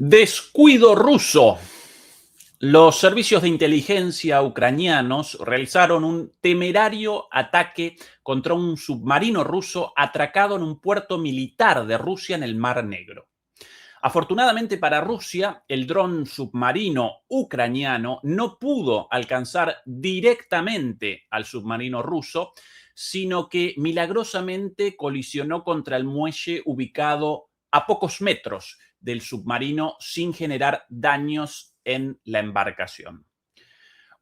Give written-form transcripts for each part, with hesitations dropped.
Descuido ruso. Los servicios de inteligencia ucranianos realizaron un temerario ataque contra un submarino ruso atracado en un puerto militar de Rusia en el Mar Negro. Afortunadamente para Rusia, el dron submarino ucraniano no pudo alcanzar directamente al submarino ruso, sino que milagrosamente colisionó contra el muelle ubicado a pocos metros del submarino sin generar daños en la embarcación.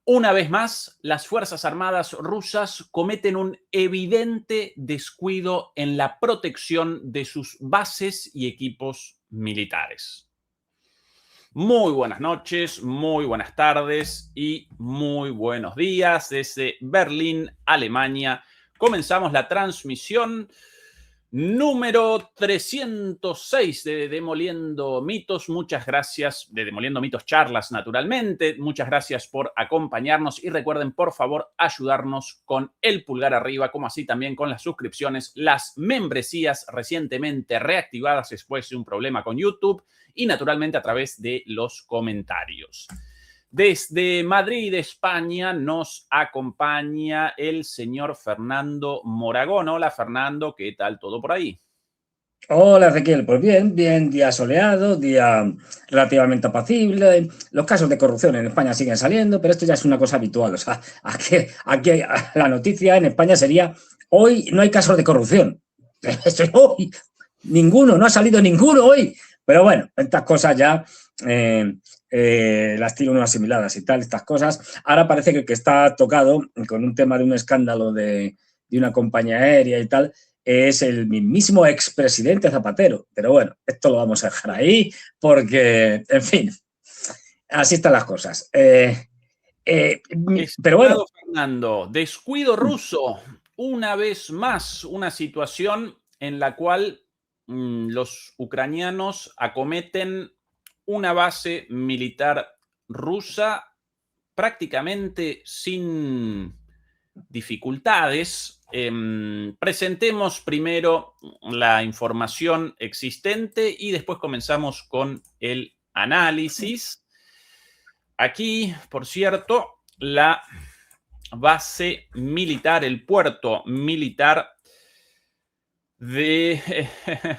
Una vez más, las Fuerzas Armadas rusas cometen un evidente descuido en la protección de sus bases y equipos militares. Muy buenas noches, muy buenas tardes y muy buenos días desde Berlín, Alemania. Comenzamos la transmisión número 306 de Demoliendo Mitos. Muchas gracias, de Demoliendo Mitos Charlas, naturalmente. Muchas gracias por acompañarnos y recuerden, por favor, ayudarnos con el pulgar arriba, como así también con las suscripciones, las membresías recientemente reactivadas después de un problema con YouTube y, naturalmente, a través de los comentarios. Desde Madrid, España, nos acompaña el señor Fernando Moragón. Hola, Fernando, ¿qué tal todo por ahí? Hola, Ezequiel. Pues bien, día soleado, día relativamente apacible. Los casos de corrupción en España siguen saliendo, pero esto ya es una cosa habitual. O sea, aquí la noticia en España sería: hoy no hay casos de corrupción. Hoy, ninguno, no ha salido ninguno hoy. Pero bueno, estas cosas ya las tiene uno asimiladas y tal, estas cosas. Ahora parece que el que está tocado con un tema de un escándalo de una compañía aérea y tal es el mismísimo expresidente Zapatero. Pero bueno, esto lo vamos a dejar ahí porque, en fin, así están las cosas. Pero bueno. Fernando, descuido ruso. Una vez más, una situación en la cual los ucranianos acometen una base militar rusa prácticamente sin dificultades. Presentemos primero la información existente y después comenzamos con el análisis. Aquí, por cierto, la base militar, el puerto militar de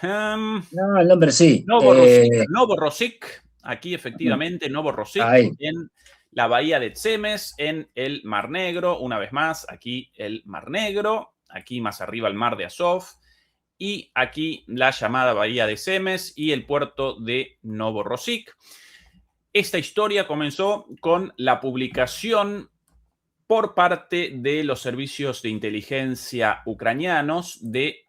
No, el nombre sí. Novorossiysk. Aquí, efectivamente, Novorossiysk, en la bahía de Tsemes, en el Mar Negro. Una vez más, aquí el Mar Negro, aquí más arriba el Mar de Azov, y aquí la llamada bahía de Tsemes y el puerto de Novorossiysk. Esta historia comenzó con la publicación por parte de los servicios de inteligencia ucranianos de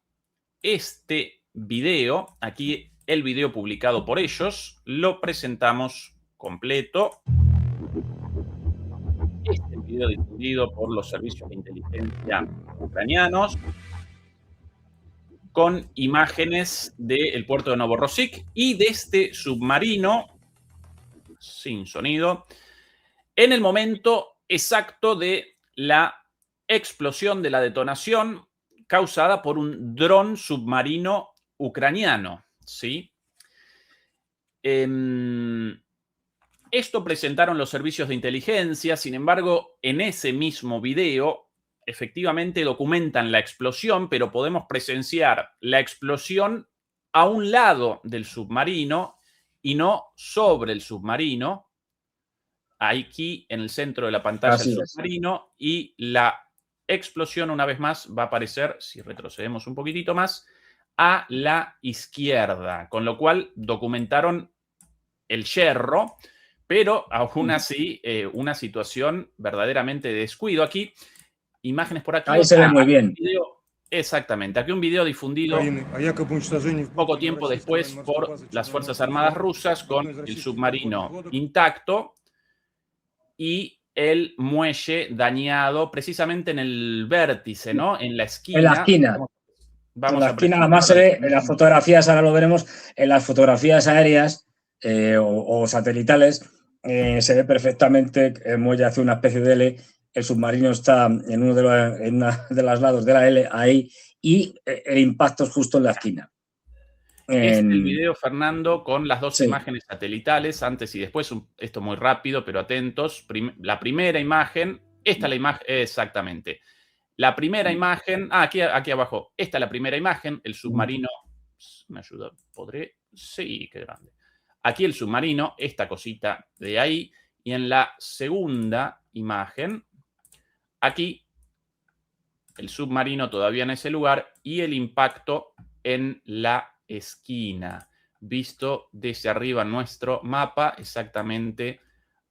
este video. Aquí el video publicado por ellos, lo presentamos completo. Este video difundido por los servicios de inteligencia ucranianos con imágenes del puerto de Novorossiysk y de este submarino sin sonido en el momento exacto de la explosión, de la detonación causada por un dron submarino ucraniano, ¿sí? Esto presentaron los servicios de inteligencia. Sin embargo, en ese mismo video, efectivamente documentan la explosión, pero podemos presenciar la explosión a un lado del submarino y no sobre el submarino. Aquí en el centro de la pantalla el submarino, y la explosión, una vez más, va a aparecer, si retrocedemos un poquitito más, a la izquierda, con lo cual documentaron el yerro, pero aún así una situación verdaderamente de descuido. Aquí, imágenes por aquí. Ahí se ve muy bien. Video, exactamente, aquí un video difundido poco tiempo después por las Fuerzas Armadas rusas con el submarino intacto y el muelle dañado precisamente en el vértice, ¿no? En la esquina. En la esquina. En la esquina, además se ve en las fotografías, ahora lo veremos, en las fotografías aéreas o satelitales, se ve perfectamente el muelle hace una especie de L, el submarino está en uno de los lados de la L ahí, y el impacto es justo en la esquina. Es el video, Fernando, con las dos Sí. imágenes satelitales, antes y después, esto muy rápido, pero atentos. La primera imagen, esta es la imagen, exactamente. La primera imagen, aquí abajo, esta es la primera imagen, el submarino, ¿me ayuda? ¿Podré? Sí, qué grande. Aquí el submarino, esta cosita de ahí, y en la segunda imagen, aquí, el submarino todavía en ese lugar y el impacto en la esquina, visto desde arriba nuestro mapa, exactamente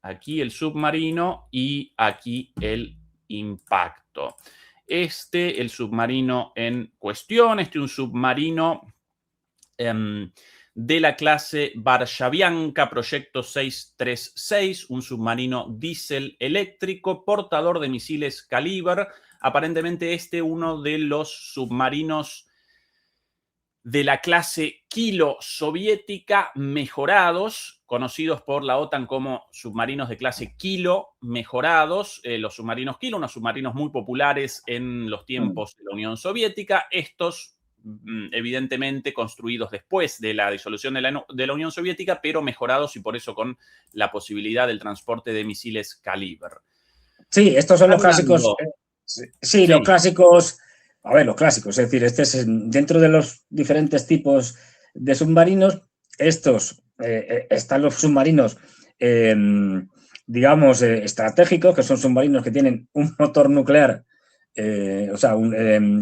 aquí el submarino y aquí el impacto. El submarino en cuestión, un submarino de la clase Varshavianka Proyecto 636, un submarino diésel eléctrico, portador de misiles Caliber. Aparentemente uno de los submarinos de la clase Kilo soviética mejorados, conocidos por la OTAN como submarinos de clase Kilo mejorados. Los submarinos Kilo, unos submarinos muy populares en los tiempos de la Unión Soviética. Estos, evidentemente, construidos después de la disolución de la Unión Soviética, pero mejorados y por eso con la posibilidad del transporte de misiles Caliber. Sí, estos son los clásicos. Sí, los clásicos. A ver, los clásicos, es decir, es dentro de los diferentes tipos de submarinos, están los submarinos, digamos, estratégicos, que son submarinos que tienen un motor nuclear, que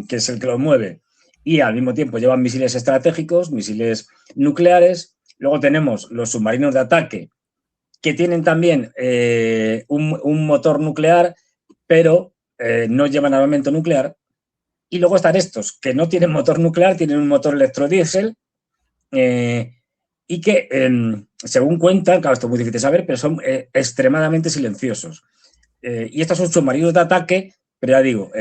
es el que los mueve, y al mismo tiempo llevan misiles estratégicos, misiles nucleares. Luego tenemos los submarinos de ataque, que tienen también un motor nuclear, pero no llevan armamento nuclear. Y luego están estos, que no tienen motor nuclear, tienen un motor electrodiesel y que, según cuentan, claro, esto es muy difícil de saber, pero son extremadamente silenciosos. Y estos son submarinos de ataque, pero ya digo,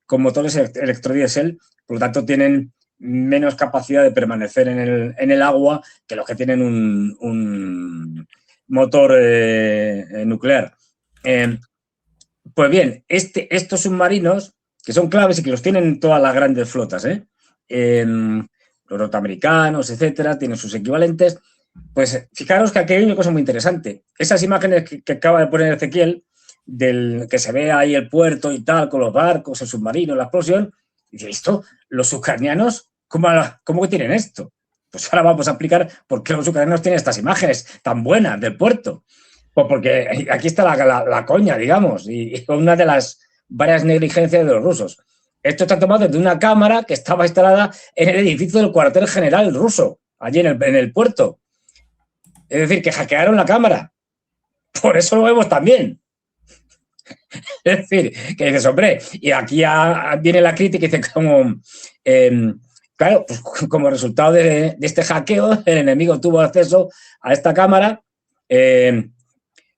con motores electrodiesel, por lo tanto tienen menos capacidad de permanecer en el agua que los que tienen un motor nuclear. Pues bien, estos submarinos, que son claves y que los tienen todas las grandes flotas, los norteamericanos, etcétera, tienen sus equivalentes. Pues fijaros que aquí hay una cosa muy interesante. Esas imágenes que acaba de poner Ezequiel, que se ve ahí el puerto y tal, con los barcos, el submarino, la explosión, y dice, ¿esto? Los ucranianos, ¿cómo que tienen esto? Pues ahora vamos a explicar por qué los ucranianos tienen estas imágenes tan buenas del puerto. Pues porque aquí está la coña, digamos, y una de las varias negligencias de los rusos. Esto está tomado de una cámara que estaba instalada en el edificio del cuartel general ruso, allí en el puerto. Es decir, que hackearon la cámara. Por eso lo vemos también. Es decir, que dices, hombre, y aquí viene la crítica y dice claro, pues como resultado de este hackeo, el enemigo tuvo acceso a esta cámara, que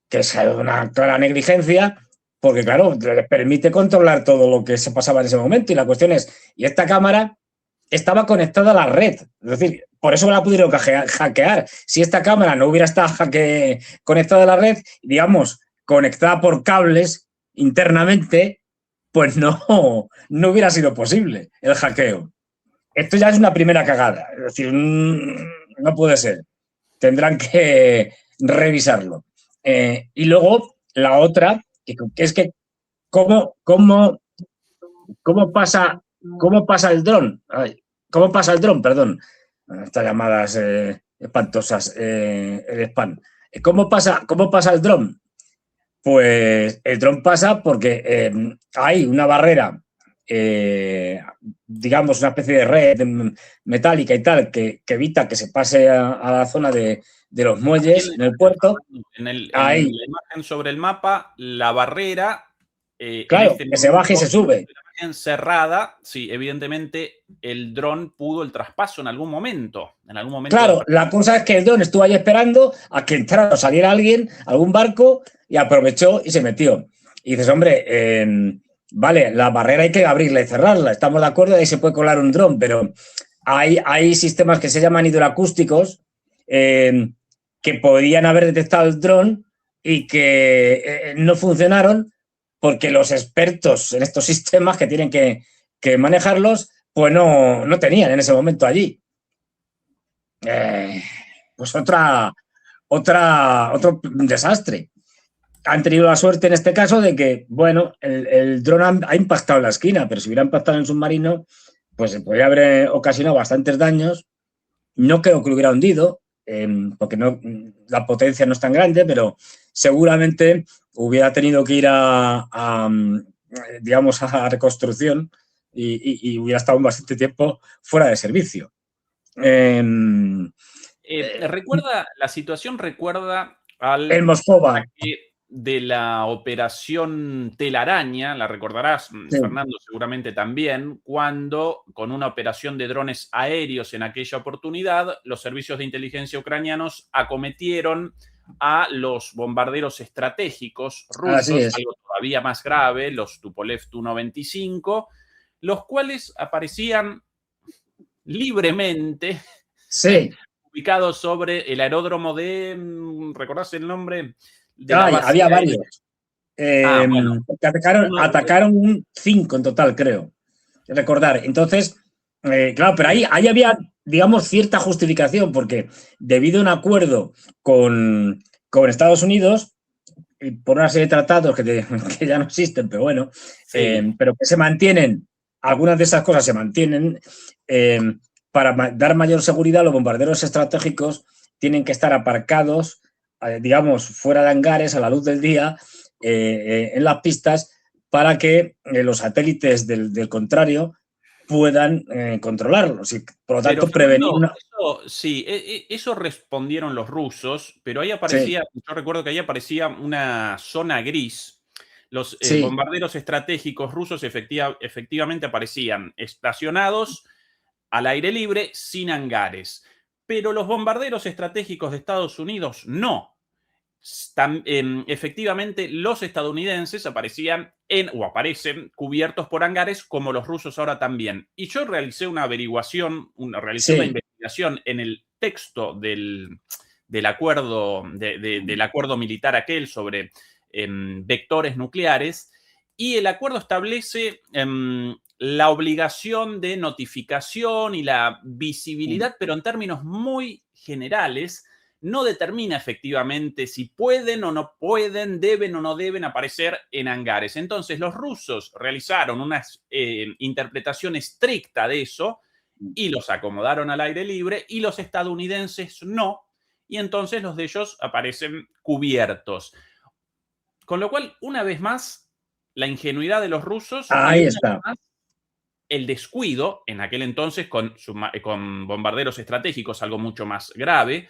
es una clara negligencia, porque, claro, les permite controlar todo lo que se pasaba en ese momento. Y la cuestión es, y esta cámara estaba conectada a la red. Es decir, por eso la pudieron hackear. Si esta cámara no hubiera estado conectada a la red, digamos, conectada por cables internamente, pues no hubiera sido posible el hackeo. Esto ya es una primera cagada. Es decir, no puede ser. Tendrán que revisarlo. Y luego la otra, que es que cómo pasa el dron. ¿Cómo pasa el dron? Perdón. Estas llamadas espantosas, el spam. ¿Cómo pasa el dron? Pues el dron pasa porque hay una barrera, digamos, una especie de red metálica y tal, que evita que se pase a la zona de los muelles en el puerto. En la imagen sobre el mapa, la barrera, claro, que se baja y se sube. Cerrada, sí, evidentemente el dron pudo el traspaso en algún momento. Claro, la cosa es que el dron estuvo ahí esperando a que entrara o saliera alguien, algún barco, y aprovechó y se metió. Y dices, hombre, vale, la barrera hay que abrirla y cerrarla, estamos de acuerdo, ahí se puede colar un dron, pero hay sistemas que se llaman hidroacústicos que podían haber detectado el dron y que no funcionaron porque los expertos en estos sistemas que tienen que manejarlos, pues no tenían en ese momento allí. pues otro desastre. Han tenido la suerte en este caso de que, bueno, el dron ha impactado en la esquina, pero si hubiera impactado en el submarino, pues se podría haber ocasionado bastantes daños. No creo que lo hubiera hundido, porque no, la potencia no es tan grande, pero seguramente hubiera tenido que ir digamos, a reconstrucción y hubiera estado bastante tiempo fuera de servicio. La situación recuerda al El Moscova. ataque de la operación Telaraña, la recordarás, Sí. Fernando, seguramente también, cuando con una operación de drones aéreos en aquella oportunidad, los servicios de inteligencia ucranianos acometieron a los bombarderos estratégicos rusos, algo todavía más grave, los Tupolev Tu-95, los cuales aparecían libremente, sí, ubicados sobre el aeródromo de, ¿recordás el nombre? De la base había aérea. varios. Bueno. Atacaron 5 en total, creo. Recordar. Entonces, claro, pero ahí había, digamos, cierta justificación, porque debido a un acuerdo con Estados Unidos, y por una serie de tratados que ya no existen, pero bueno, Sí. pero que se mantienen, algunas de esas cosas se mantienen, para dar mayor seguridad, los bombarderos estratégicos tienen que estar aparcados, digamos, fuera de hangares, a la luz del día, en las pistas, para que los satélites del contrario puedan controlarlos y, por lo tanto, Pero, prevenir Fernando, una... eso respondieron los rusos, pero ahí Sí, aparecía, yo recuerdo que ahí aparecía una zona gris. Los sí, bombarderos estratégicos rusos efectivamente aparecían estacionados al aire libre, sin hangares. Pero los bombarderos estratégicos de Estados Unidos no. Efectivamente, los estadounidenses aparecían o aparecen cubiertos por hangares, como los rusos ahora también. Y yo realicé una averiguación, realicé una sí. investigación en el texto del acuerdo, del acuerdo militar aquel sobre vectores nucleares, y el acuerdo establece la obligación de notificación y la visibilidad, pero en términos muy generales. No determina efectivamente si pueden o no pueden, deben o no deben aparecer en hangares. Entonces, los rusos realizaron una interpretación estricta de eso y los acomodaron al aire libre, y los estadounidenses no, y entonces los de ellos aparecen cubiertos. Con lo cual, una vez más, la ingenuidad de los rusos, y Ahí una vez está. más, el descuido, en aquel entonces con bombarderos estratégicos, algo mucho más grave.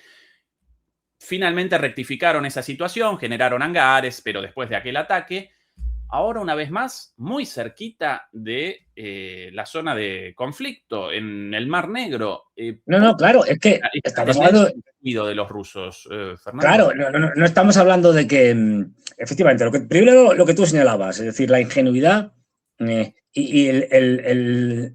Finalmente rectificaron esa situación, generaron hangares, pero después de aquel ataque, ahora una vez más, muy cerquita de la zona de conflicto, en el Mar Negro. No, claro, es que esta estamos tendencia hablando, de descuido de los rusos, Fernando? claro, no estamos hablando de que, efectivamente, primero lo que tú señalabas, es decir, la ingenuidad y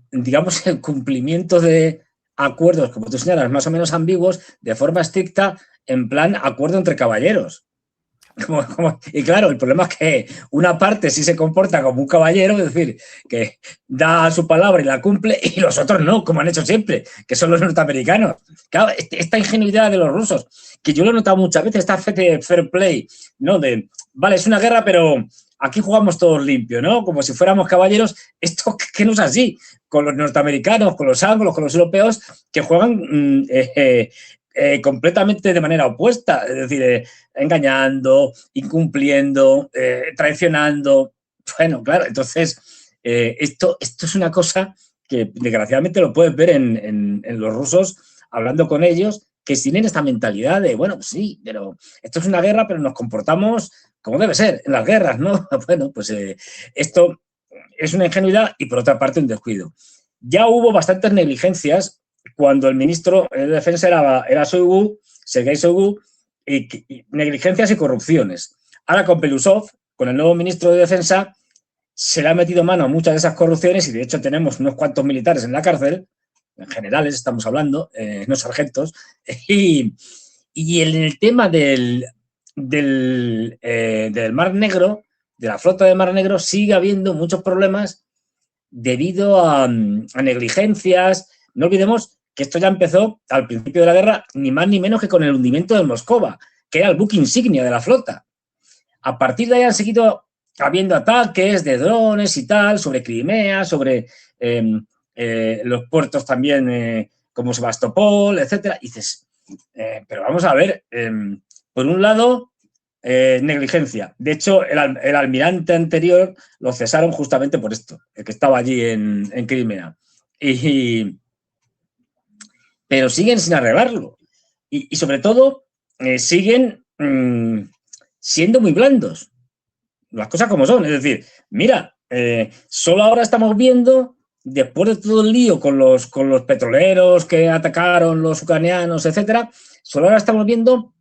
digamos, el cumplimiento de acuerdos, como tú señalas, más o menos ambiguos, de forma estricta, en plan acuerdo entre caballeros. Y claro, el problema es que una parte sí se comporta como un caballero, es decir, que da su palabra y la cumple, y los otros no, como han hecho siempre, que son los norteamericanos. Claro, esta ingenuidad de los rusos, que yo lo he notado muchas veces, esta fair play, ¿no? De, vale, es una guerra, pero aquí jugamos todos limpio, ¿no? Como si fuéramos caballeros. Esto que no es así, con los norteamericanos, con los anglos, con los europeos, que juegan completamente de manera opuesta, es decir, engañando, incumpliendo, traicionando. Bueno, claro, entonces esto es una cosa que desgraciadamente lo puedes ver en los rusos, hablando con ellos, que tienen esta mentalidad de, bueno, pues sí, pero esto es una guerra, pero nos comportamos como debe ser en las guerras, ¿no? Bueno, pues esto es una ingenuidad y por otra parte un descuido. Ya hubo bastantes negligencias cuando el ministro de Defensa era Shoigu, Sergei Shoigu, y negligencias y corrupciones. Ahora con Pelusov, con el nuevo ministro de Defensa, se le ha metido mano a muchas de esas corrupciones y de hecho tenemos unos cuantos militares en la cárcel, en generales estamos hablando, no sargentos, y, en el tema del Mar Negro, de la flota del Mar Negro, sigue habiendo muchos problemas debido a negligencias. No olvidemos que esto ya empezó al principio de la guerra, ni más ni menos que con el hundimiento del Moscova, que era el buque insignia de la flota. A partir de ahí han seguido habiendo ataques de drones y tal, sobre Crimea, sobre los puertos también como Sebastopol, etcétera. Y dices, pero vamos a ver, por un lado, negligencia. De hecho, el almirante anterior lo cesaron justamente por esto, el que estaba allí en Crimea. Pero siguen sin arreglarlo. Y sobre todo, siguen siendo muy blandos. Las cosas como son. Es decir, mira, solo ahora estamos viendo, después de todo el lío con los petroleros que atacaron los ucranianos, etcétera, solo ahora estamos viendo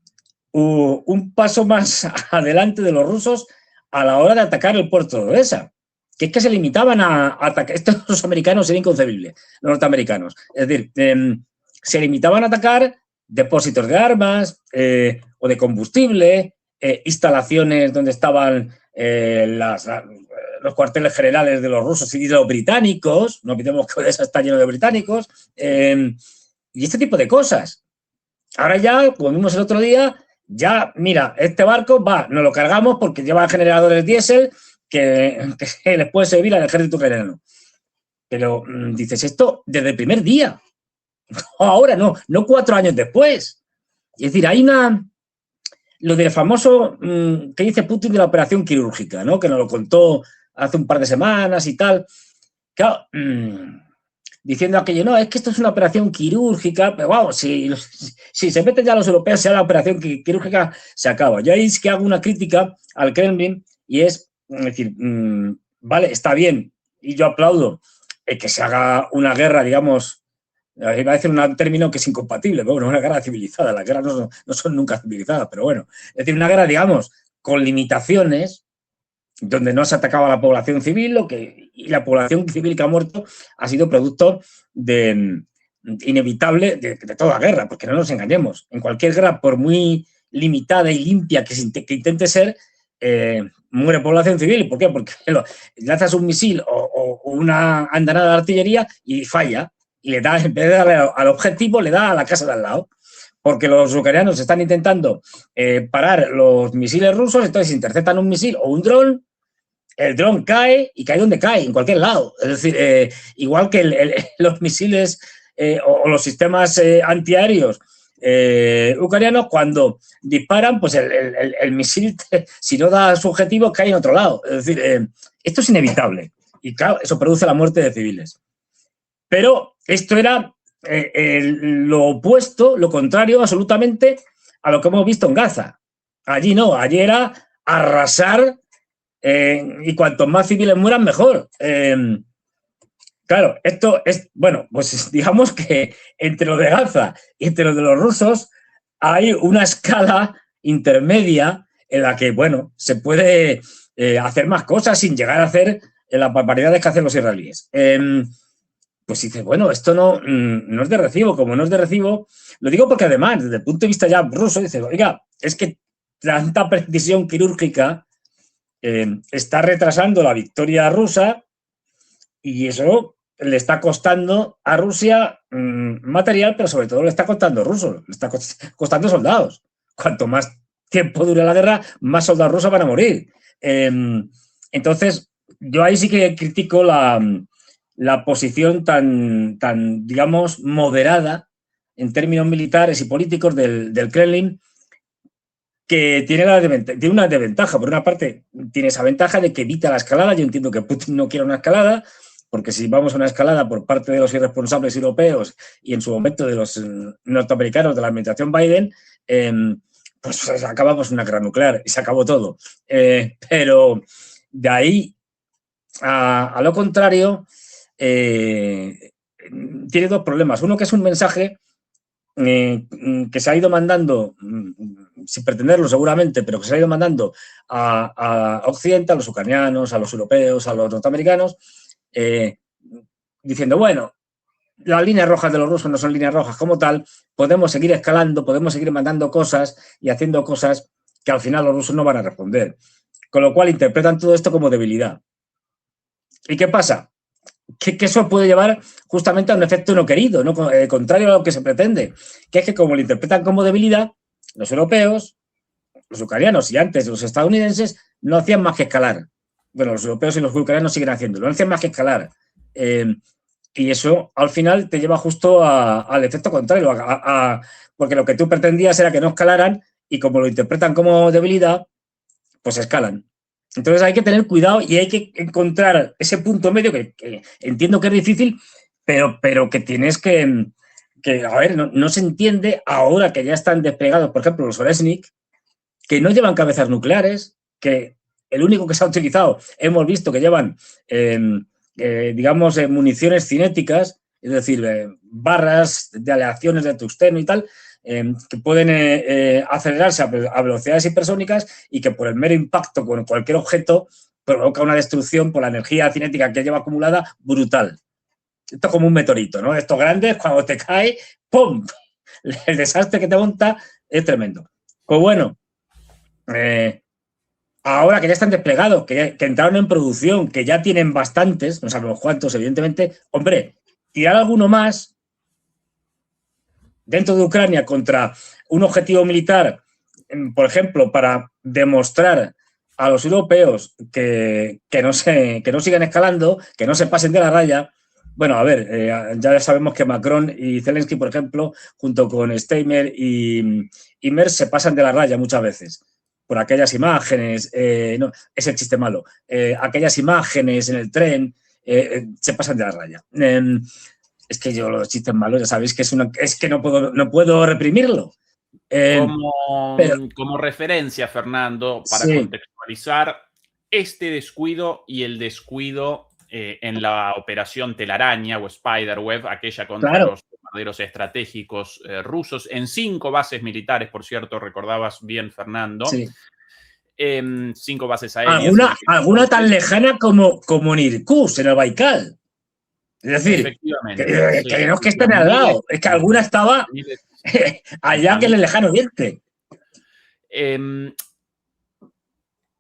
un paso más adelante de los rusos a la hora de atacar el puerto de Odessa, que es que se limitaban a atacar. Esto los americanos era inconcebible, los norteamericanos. Es decir, se limitaban a atacar depósitos de armas o de combustible, instalaciones donde estaban los cuarteles generales de los rusos y de los británicos. No olvidemos que Odessa está lleno de británicos. Y este tipo de cosas. Ahora ya, como vimos el otro día, ya, mira, este barco va, nos lo cargamos porque lleva generadores diésel que les puede servir al ejército ucraniano. Pero dices, esto desde el primer día. Ahora no 4 años después. Es decir, hay lo del famoso que dice Putin de la operación quirúrgica, ¿no? Que nos lo contó hace un par de semanas y tal. Claro, diciendo aquello, no, es que esto es una operación quirúrgica, pero wow, si se meten ya los europeos, sea la operación quirúrgica, se acaba. Yo ahí es que hago una crítica al Kremlin y es decir, vale, está bien, y yo aplaudo que se haga una guerra, digamos, iba a decir un término que es incompatible, pero bueno, una guerra civilizada, las guerras no son nunca civilizadas, pero bueno, es decir, una guerra, digamos, con limitaciones, donde no se atacaba a la población civil, y la población civil que ha muerto ha sido producto inevitable de toda guerra, porque no nos engañemos. En cualquier guerra, por muy limitada y limpia que intente ser, muere población civil. ¿Por qué? Porque lanzas un misil o una andanada de artillería y falla, y le da, en vez de darle al objetivo, le da a la casa de al lado. Porque los ucranianos están intentando parar los misiles rusos, entonces interceptan un misil o un dron, el dron cae y cae donde cae, en cualquier lado. Es decir, igual que los misiles o los sistemas antiaéreos ucranianos, cuando disparan, pues el misil, si no da su objetivo, cae en otro lado. Es decir, esto es inevitable. Y claro, eso produce la muerte de civiles. Pero esto era lo opuesto, lo contrario absolutamente a lo que hemos visto en Gaza. Allí no, allí era arrasar y cuantos más civiles mueran, mejor. Claro, esto es, bueno, pues digamos que entre lo de Gaza y entre lo de los rusos hay una escala intermedia en la que, bueno, se puede hacer más cosas sin llegar a hacer las barbaridades que hacen los israelíes. Pues dices, bueno, esto no es de recibo. Como no es de recibo, lo digo porque además, desde el punto de vista ya ruso, dices, oiga, es que tanta precisión quirúrgica está retrasando la victoria rusa y eso le está costando a Rusia material, pero sobre todo le está costando rusos, le está costando soldados. Cuanto más tiempo dure la guerra, más soldados rusos van a morir. Entonces, yo ahí sí que critico la posición tan, digamos, moderada en términos militares y políticos del Kremlin, que tiene una desventaja. Por una parte, tiene esa ventaja de que evita la escalada. Yo entiendo que Putin no quiere una escalada, porque si vamos a una escalada por parte de los irresponsables europeos y en su momento de los norteamericanos de la administración Biden, pues acabamos una guerra nuclear y se acabó todo. Pero de ahí a lo contrario, tiene dos problemas. Uno, que es un mensaje que se ha ido mandando, sin pretenderlo seguramente, pero que se ha ido mandando a Occidente, a los ucranianos, a los europeos, a los norteamericanos, diciendo, bueno, las líneas rojas de los rusos no son líneas rojas como tal, podemos seguir escalando, podemos seguir mandando cosas y haciendo cosas que al final los rusos no van a responder. Con lo cual interpretan todo esto como debilidad. ¿Y qué pasa? que eso puede llevar justamente a un efecto no querido, ¿no? Contrario a lo que se pretende, que es que como lo interpretan como debilidad, los europeos, los ucranianos y antes los estadounidenses no hacían más que escalar. Bueno, los europeos y los ucranianos siguen haciéndolo, no hacían más que escalar. Y eso al final te lleva justo al efecto contrario, porque lo que tú pretendías era que no escalaran y como lo interpretan como debilidad, pues escalan. Entonces hay que tener cuidado y hay que encontrar ese punto medio que entiendo que es difícil, pero que tienes que a ver, no se entiende ahora que ya están desplegados, por ejemplo, los Oresnik, que no llevan cabezas nucleares, que el único que se ha utilizado, hemos visto que llevan, digamos, municiones cinéticas, es decir, barras de aleaciones de tungsteno y tal, que pueden acelerarse a velocidades hipersónicas y que por el mero impacto con cualquier objeto provoca una destrucción por la energía cinética que lleva acumulada brutal. Esto es como un meteorito, ¿no? Estos grandes, cuando te cae, ¡pum! El desastre que te monta es tremendo. Pues bueno, ahora que ya están desplegados, que entraron en producción, que ya tienen bastantes, no sabemos cuántos, evidentemente, hombre, tirar alguno más dentro de Ucrania contra un objetivo militar, por ejemplo, para demostrar a los europeos que no sigan escalando, que no se pasen de la raya. Bueno, a ver, ya sabemos que Macron y Zelensky, por ejemplo, junto con Steinmeier y Merz, se pasan de la raya muchas veces por aquellas imágenes, no, es el chiste malo, aquellas imágenes en el tren, se pasan de la raya. Es que yo los chistes malos, ya sabéis que es que no puedo reprimirlo. Como referencia, Fernando, para sí. contextualizar, este descuido y el descuido en la operación Telaraña o Spiderweb, aquella contra los bombarderos estratégicos rusos, en 5 bases militares, por cierto, recordabas bien, Fernando. Sí. 5 bases aéreas. Alguna tan lejana como en Irkutsk, en el Baikal. Es decir, que no es que estén al lado, es que alguna estaba allá que en el lejano oriente.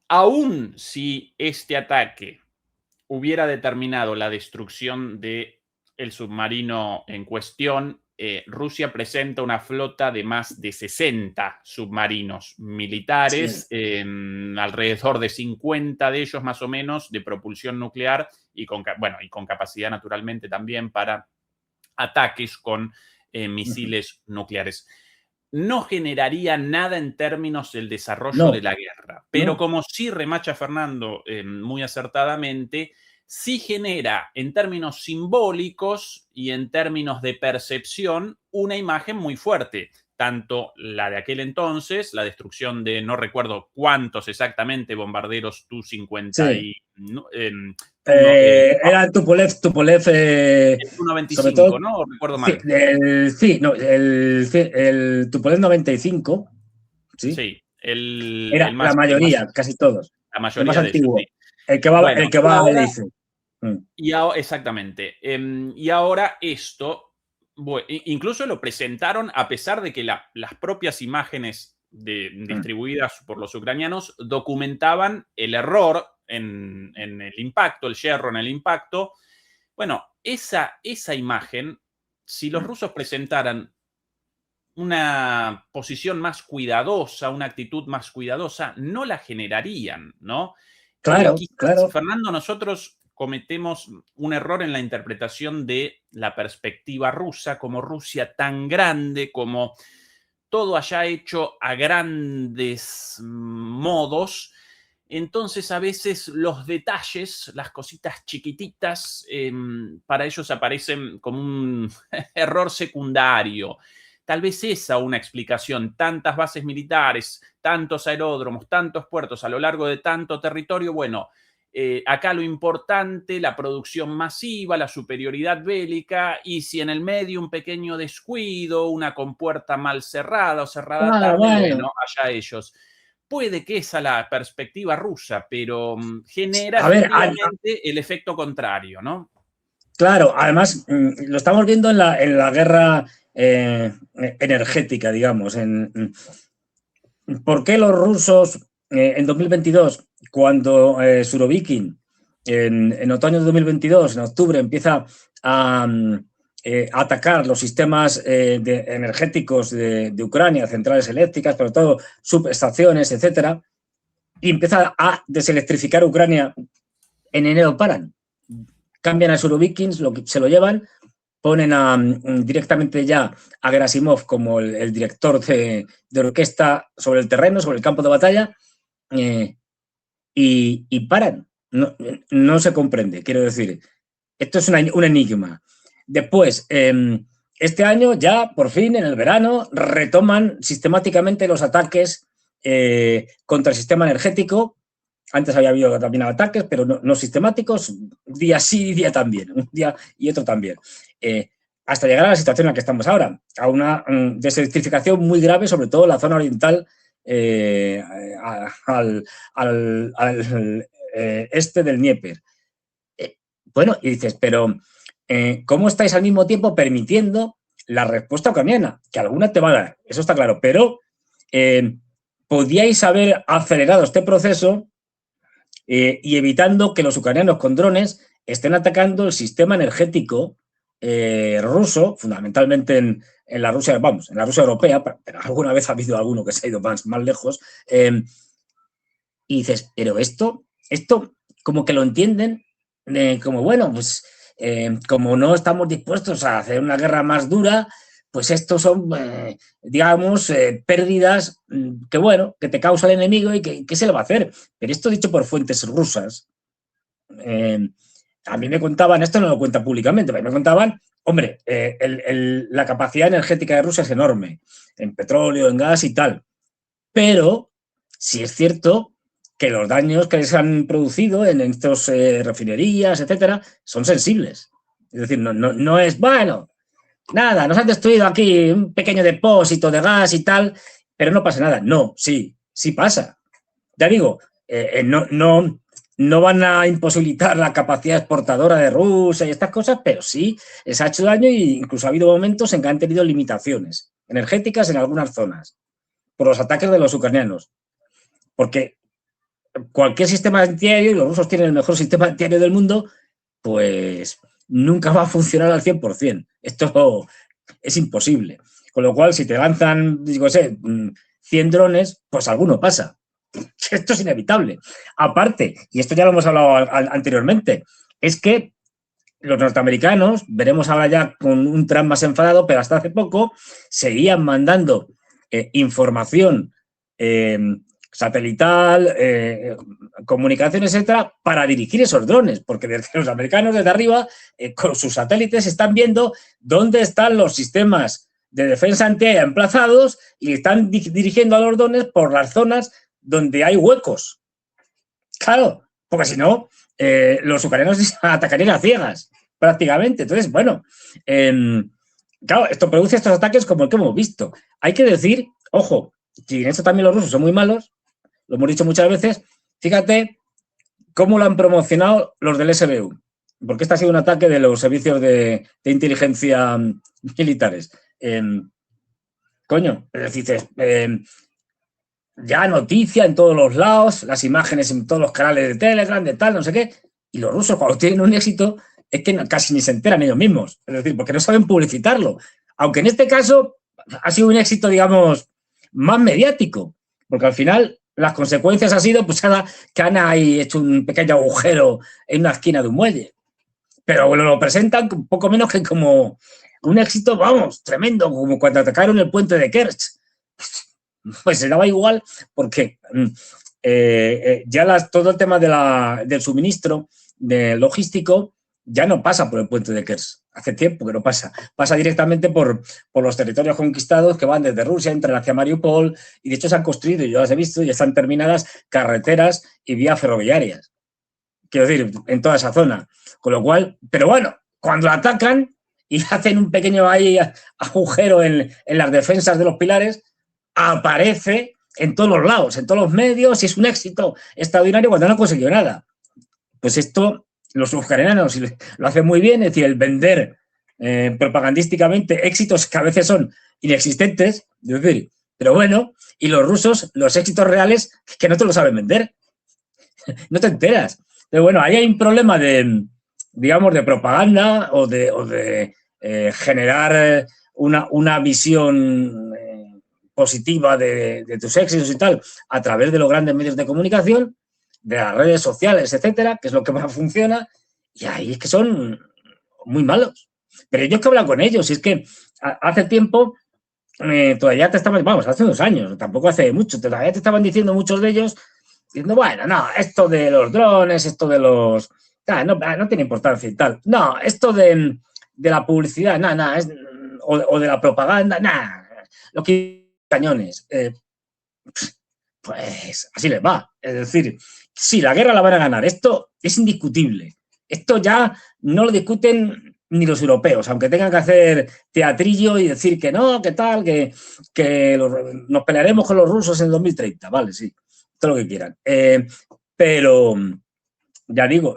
Aún si este ataque hubiera determinado la destrucción del submarino en cuestión, Rusia presenta una flota de más de 60 submarinos militares, alrededor de 50 de ellos más o menos de propulsión nuclear y con capacidad naturalmente también para ataques con misiles nucleares. No generaría nada en términos del desarrollo de la guerra, pero como sí remacha Fernando muy acertadamente, sí genera en términos simbólicos y en términos de percepción una imagen muy fuerte. Tanto la de aquel entonces, la destrucción de no recuerdo cuántos exactamente bombarderos Tu-50 y... era el Tupolev el Tu-95, ¿no? Recuerdo mal. El Tupolev 95. Sí. Era la mayoría, casi todos. La mayoría el más antiguo. Sí. El que va a Belice. Exactamente. Y ahora esto, incluso lo presentaron a pesar de que las propias imágenes distribuidas por los ucranianos documentaban el error en el impacto, el yerro en el impacto. Bueno, esa imagen, si los rusos presentaran una posición más cuidadosa, una actitud más cuidadosa, no la generarían, ¿no? Claro, Fernando, nosotros cometemos un error en la interpretación de la perspectiva rusa, como Rusia tan grande, como todo haya hecho a grandes modos. Entonces, a veces los detalles, las cositas chiquititas, para ellos aparecen como un error secundario. Tal vez esa una explicación. Tantas bases militares, tantos aeródromos, tantos puertos a lo largo de tanto territorio. Bueno, acá lo importante, la producción masiva, la superioridad bélica, y si en el medio un pequeño descuido, una compuerta mal cerrada o cerrada tarde, bueno, allá ellos. Puede que esa la perspectiva rusa, pero genera efectivamente el efecto contrario, ¿no? Claro, además lo estamos viendo en la guerra energética, digamos. ¿Por qué los rusos en 2022, cuando Surovikin en otoño de 2022, en octubre, empieza a atacar los sistemas energéticos de Ucrania, centrales eléctricas, pero todo subestaciones, etcétera, y empieza a deselectrificar Ucrania. En enero paran, cambian a Surovikins, se lo llevan, ponen directamente ya a Gerasimov como el director de orquesta sobre el terreno, sobre el campo de batalla, y paran. No se comprende, quiero decir. Esto es un enigma. Después, este año ya, por fin, en el verano, retoman sistemáticamente los ataques contra el sistema energético. Antes había habido también ataques, pero no sistemáticos, día sí y día también, un día y otro también. Hasta llegar a la situación en la que estamos ahora, a una desertificación muy grave, sobre todo en la zona oriental, al este del Dnieper. Bueno, y dices, pero ¿cómo estáis al mismo tiempo permitiendo la respuesta ucraniana? Que alguna te va a dar, eso está claro, pero podíais haber acelerado este proceso y evitando que los ucranianos con drones estén atacando el sistema energético ruso, fundamentalmente en la Rusia, vamos, en la Rusia europea, pero alguna vez ha habido alguno que se ha ido más lejos, y dices, pero esto como que lo entienden, como bueno, pues como no estamos dispuestos a hacer una guerra más dura, pues estos son, digamos, pérdidas que, bueno, que te causa el enemigo y que se le va a hacer. Pero esto dicho por fuentes rusas, a mí me contaban, esto no lo cuenta públicamente, pero me contaban, hombre, la capacidad energética de Rusia es enorme, en petróleo, en gas y tal, pero sí es cierto que los daños que les han producido en estas refinerías, etcétera, son sensibles. Es decir, no es, bueno, nada, nos han destruido aquí un pequeño depósito de gas y tal, pero no pasa nada. No, sí pasa. Ya digo, no van a imposibilitar la capacidad exportadora de Rusia y estas cosas, pero sí les ha hecho daño e incluso ha habido momentos en que han tenido limitaciones energéticas en algunas zonas por los ataques de los ucranianos. Porque cualquier sistema antiaéreo, y los rusos tienen el mejor sistema antiaéreo del mundo, pues nunca va a funcionar al 100%. Esto es imposible. Con lo cual, si te lanzan, digo, 100 drones, pues alguno pasa. Esto es inevitable. Aparte, y esto ya lo hemos hablado anteriormente, es que los norteamericanos, veremos ahora ya con un Trump más enfadado, pero hasta hace poco seguían mandando información satelital, comunicación, etcétera, para dirigir esos drones, porque desde los americanos desde arriba, con sus satélites, están viendo dónde están los sistemas de defensa antiaérea emplazados y están dirigiendo a los drones por las zonas donde hay huecos. Claro, porque si no, los ucranianos atacarían a ciegas, prácticamente. Entonces, bueno, claro, esto produce estos ataques como el que hemos visto. Hay que decir, ojo, si en esto también los rusos son muy malos, lo hemos dicho muchas veces, fíjate cómo lo han promocionado los del SBU, porque este ha sido un ataque de los servicios de inteligencia militares. Coño, dices, ya noticia en todos los lados, las imágenes en todos los canales de Telegram, de tal, no sé qué, y los rusos cuando tienen un éxito es que casi ni se enteran ellos mismos, es decir, porque no saben publicitarlo, aunque en este caso ha sido un éxito, digamos, más mediático, porque al final las consecuencias han sido pues que han ahí hecho un pequeño agujero en una esquina de un muelle, pero lo presentan un poco menos que como un éxito, vamos, tremendo, como cuando atacaron el puente de Kerch. Pues se daba igual porque ya todo el tema del suministro logístico ya no pasa por el puente de Kerch. Hace tiempo que no pasa. Pasa directamente por los territorios conquistados que van desde Rusia, entran hacia Mariupol y de hecho se han construido, yo las he visto, y están terminadas carreteras y vías ferroviarias. Quiero decir, en toda esa zona. Con lo cual, pero bueno, cuando la atacan y hacen un pequeño ahí agujero en las defensas de los pilares, aparece en todos los lados, en todos los medios, y es un éxito extraordinario cuando no ha conseguido nada. Pues esto, los ucranianos lo hacen muy bien, es decir, el vender propagandísticamente éxitos que a veces son inexistentes, es decir, pero bueno, y los rusos, los éxitos reales, que no te lo saben vender, no te enteras. Pero bueno, ahí hay un problema de, digamos, de propaganda o de generar una visión positiva de tus éxitos y tal a través de los grandes medios de comunicación, de las redes sociales, etcétera, que es lo que más funciona, y ahí es que son muy malos. Pero yo he hablado con ellos, y es que hace tiempo todavía te estaban, vamos, hace 2 años, tampoco hace mucho, todavía te estaban diciendo muchos de ellos, diciendo, bueno, no, esto de los drones, esto de los... no tiene importancia y tal. No, esto de la publicidad, nada, o de la propaganda, nada. Lo que cañones, pues así les va. Es decir, sí, la guerra la van a ganar. Esto es indiscutible. Esto ya no lo discuten ni los europeos, aunque tengan que hacer teatrillo y decir que no, que tal, que nos pelearemos con los rusos en 2030. Vale, sí, todo lo que quieran. Pero, ya digo,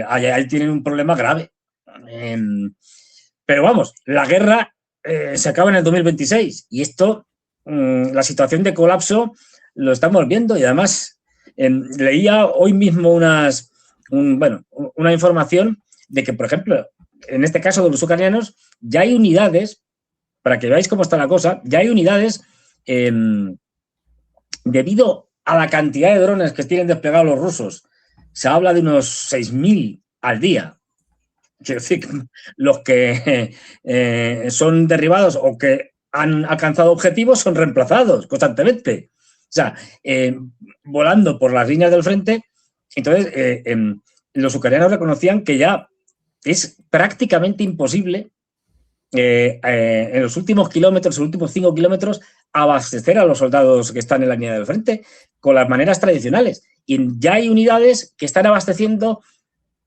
ahí tienen un problema grave. Pero vamos, la guerra se acaba en el 2026 y esto, la situación de colapso lo estamos viendo y además leía hoy mismo una información de que, por ejemplo, en este caso de los ucranianos, ya hay unidades, para que veáis cómo está la cosa, ya hay unidades debido a la cantidad de drones que tienen desplegados los rusos. Se habla de unos 6.000 al día. Quiero decir, los que son derribados o que han alcanzado objetivos son reemplazados constantemente. O sea, volando por las líneas del frente. Entonces, los ucranianos reconocían que ya es prácticamente imposible en los últimos kilómetros, los últimos 5 kilómetros, abastecer a los soldados que están en la línea del frente con las maneras tradicionales. Y ya hay unidades que están abasteciendo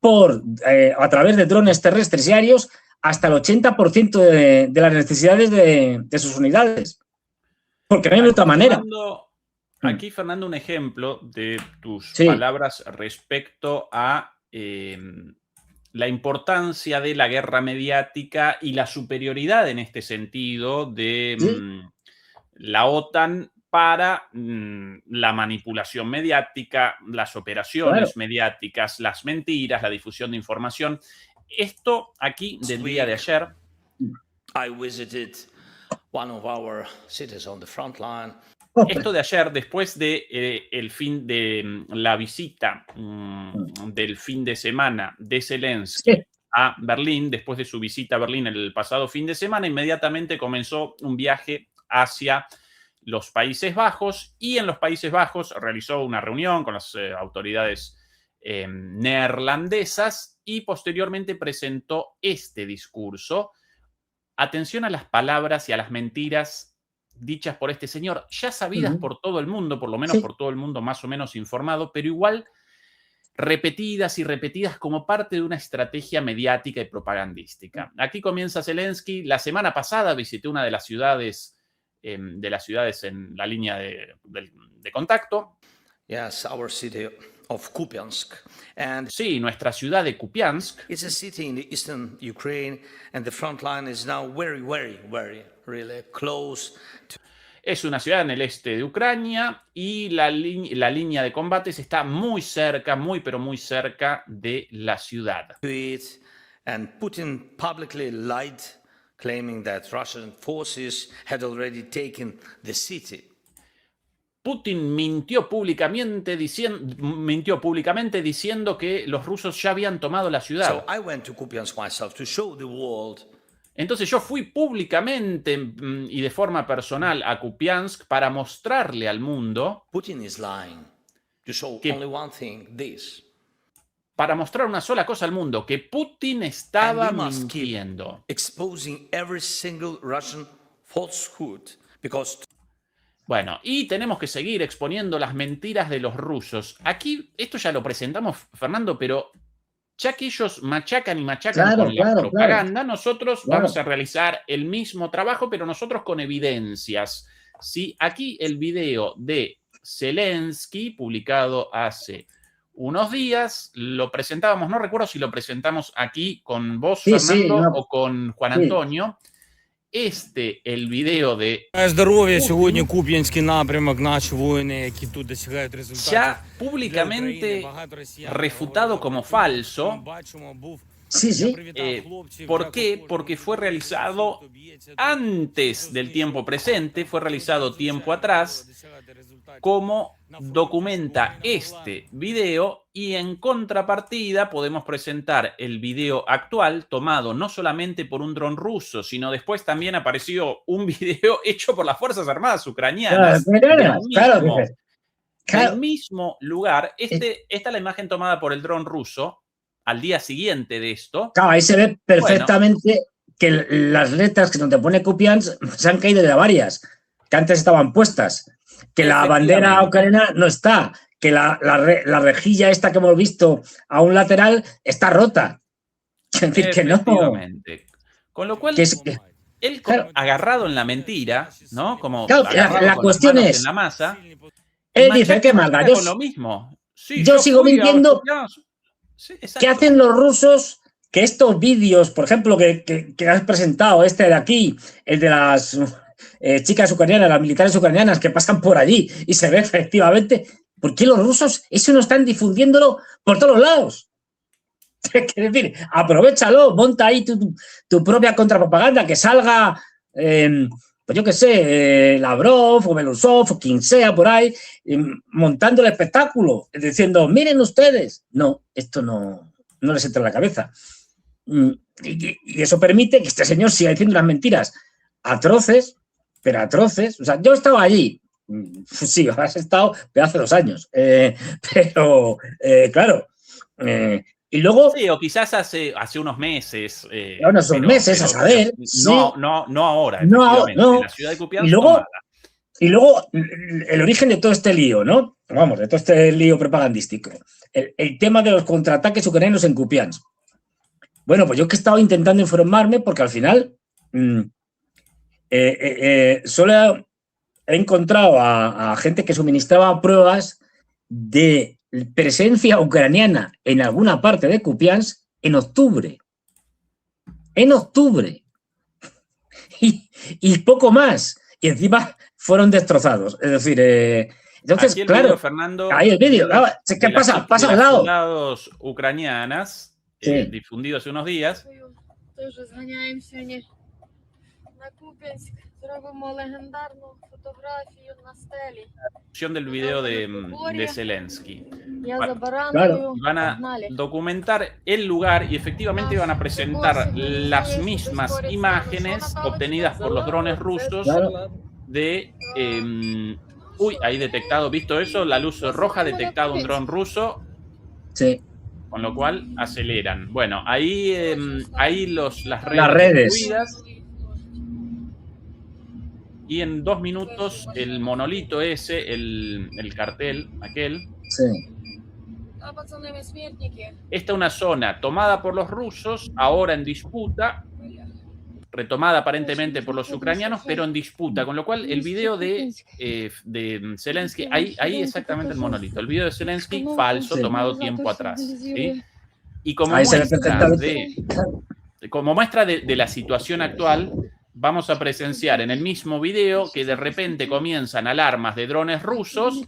a través de drones terrestres y aéreos hasta el 80% de las necesidades de sus unidades. Porque no hay otra manera. Aquí, Fernando, un ejemplo de tus palabras respecto a la importancia de la guerra mediática y la superioridad en este sentido de la OTAN para la manipulación mediática, las operaciones mediáticas, las mentiras, la difusión de información. Esto aquí del día de ayer. I visited one of our cities on the front line. Esto de ayer, después de el fin de la visita del fin de semana de Zelensky a Berlín, después de su visita a Berlín el pasado fin de semana, inmediatamente comenzó un viaje hacia los Países Bajos y en los Países Bajos realizó una reunión con las autoridades neerlandesas y posteriormente presentó este discurso. Atención a las palabras y a las mentiras dichas por este señor, ya sabidas por todo el mundo, por lo menos por todo el mundo más o menos informado, pero igual repetidas y repetidas como parte de una estrategia mediática y propagandística. Aquí comienza Zelensky. La semana pasada visité una de las ciudades en la línea de contacto. Yes, our city of Kupiansk. And sí, nuestra ciudad de Kupiansk. It's a city in the eastern Ukraine, and the front line is now very, very, very, really close to... Es una ciudad en el este de Ucrania y la línea de combates está muy cerca, muy pero muy cerca de la ciudad. And Putin publicly lied, claiming that Russian forces had already taken the city. Putin mintió públicamente diciendo que los rusos ya habían tomado la ciudad. So I went to Kupiansk myself to show the world. Entonces yo fui públicamente y de forma personal a Kupiansk para mostrarle al mundo Putin is lying. To show only one thing, this. Para mostrar una sola cosa al mundo, que Putin estaba mintiendo. Exposing every single Russian falsehood because... Bueno, y tenemos que seguir exponiendo las mentiras de los rusos. Aquí, esto ya lo presentamos, Fernando, pero ya que ellos machacan y machacan con la propaganda, nosotros vamos a realizar el mismo trabajo, pero nosotros con evidencias. ¿Sí? Aquí el video de Zelensky, publicado hace unos días, lo presentábamos, no recuerdo si lo presentamos aquí con vos, Fernando, o con Juan Antonio. el video de Здоров'я сьогодні Куп'янський напрямок, наші воїни, які тут досягають результатів. ya públicamente refutado como falso. Sí, sí. ¿Por qué? Porque fue realizado antes del tiempo presente, fue realizado tiempo atrás, como documenta este video, y en contrapartida podemos presentar el video actual tomado no solamente por un dron ruso, sino después también apareció un video hecho por las Fuerzas Armadas ucranianas del mismo lugar. Esta es la imagen tomada por el dron ruso al día siguiente de esto. Claro, ahí se ve perfectamente que las letras que donde pone Kupiansk se han caído de varias, que antes estaban puestas, que la bandera ucraniana no está, que la rejilla esta que hemos visto a un lateral está rota. Es decir, que no. Con lo cual, él agarrado en la mentira, ¿no? Como claro, la cuestión es, en la masa, él dice, ¿qué más da? Lo mismo. Sí, yo sigo mintiendo. Sí, ¿qué hacen los rusos? Que estos vídeos, por ejemplo, que has presentado, este de aquí, el de las chicas ucranianas, las militares ucranianas que pasan por allí y se ve efectivamente, ¿por qué los rusos eso no están difundiéndolo por todos lados? Es decir, aprovéchalo, monta ahí tu propia contrapropaganda, que salga, pues yo qué sé, Lavrov o Belousov o quien sea por ahí, montando el espectáculo, diciendo, miren ustedes. No, esto no les entra en la cabeza. Y eso permite que este señor siga diciendo unas mentiras atroces, pero atroces. O sea, yo estaba allí. Sí, has estado, pero hace 2 años. Pero, claro. Y luego. Sí, o quizás hace unos meses. No son meses, a saber. No ahora. No. En la ciudad de Kupiansk. Y luego, el origen de todo este lío, ¿no? Vamos, de todo este lío propagandístico. El tema de los contraataques ucranianos en Kupiansk. Bueno, pues yo que he estado intentando informarme, porque al final solo he encontrado a gente que suministraba pruebas de presencia ucraniana en alguna parte de Kupiansk en octubre. En octubre. Y poco más. Y encima fueron destrozados. Es decir, entonces, claro, video, Fernando, ahí el vídeo. ¿Qué pasa? Pasa al lado. Soldados ucranianas, difundido hace unos días. Del video de Zelensky. Claro. Van a documentar el lugar y efectivamente van a presentar las mismas imágenes obtenidas por los drones rusos. Claro. De ahí detectado, visto eso, la luz roja, detectado un dron ruso. Sí. Con lo cual aceleran. Bueno, ahí las redes incluidas. Y en 2 minutos el monolito ese, el cartel, aquel. Sí. Esta es una zona tomada por los rusos, ahora en disputa, retomada aparentemente por los ucranianos, pero en disputa, con lo cual el video de Zelensky, ahí exactamente el monolito, el video de Zelensky falso, tomado tiempo atrás, ¿sí? Y como muestra de la situación actual, vamos a presenciar en el mismo video que de repente comienzan alarmas de drones rusos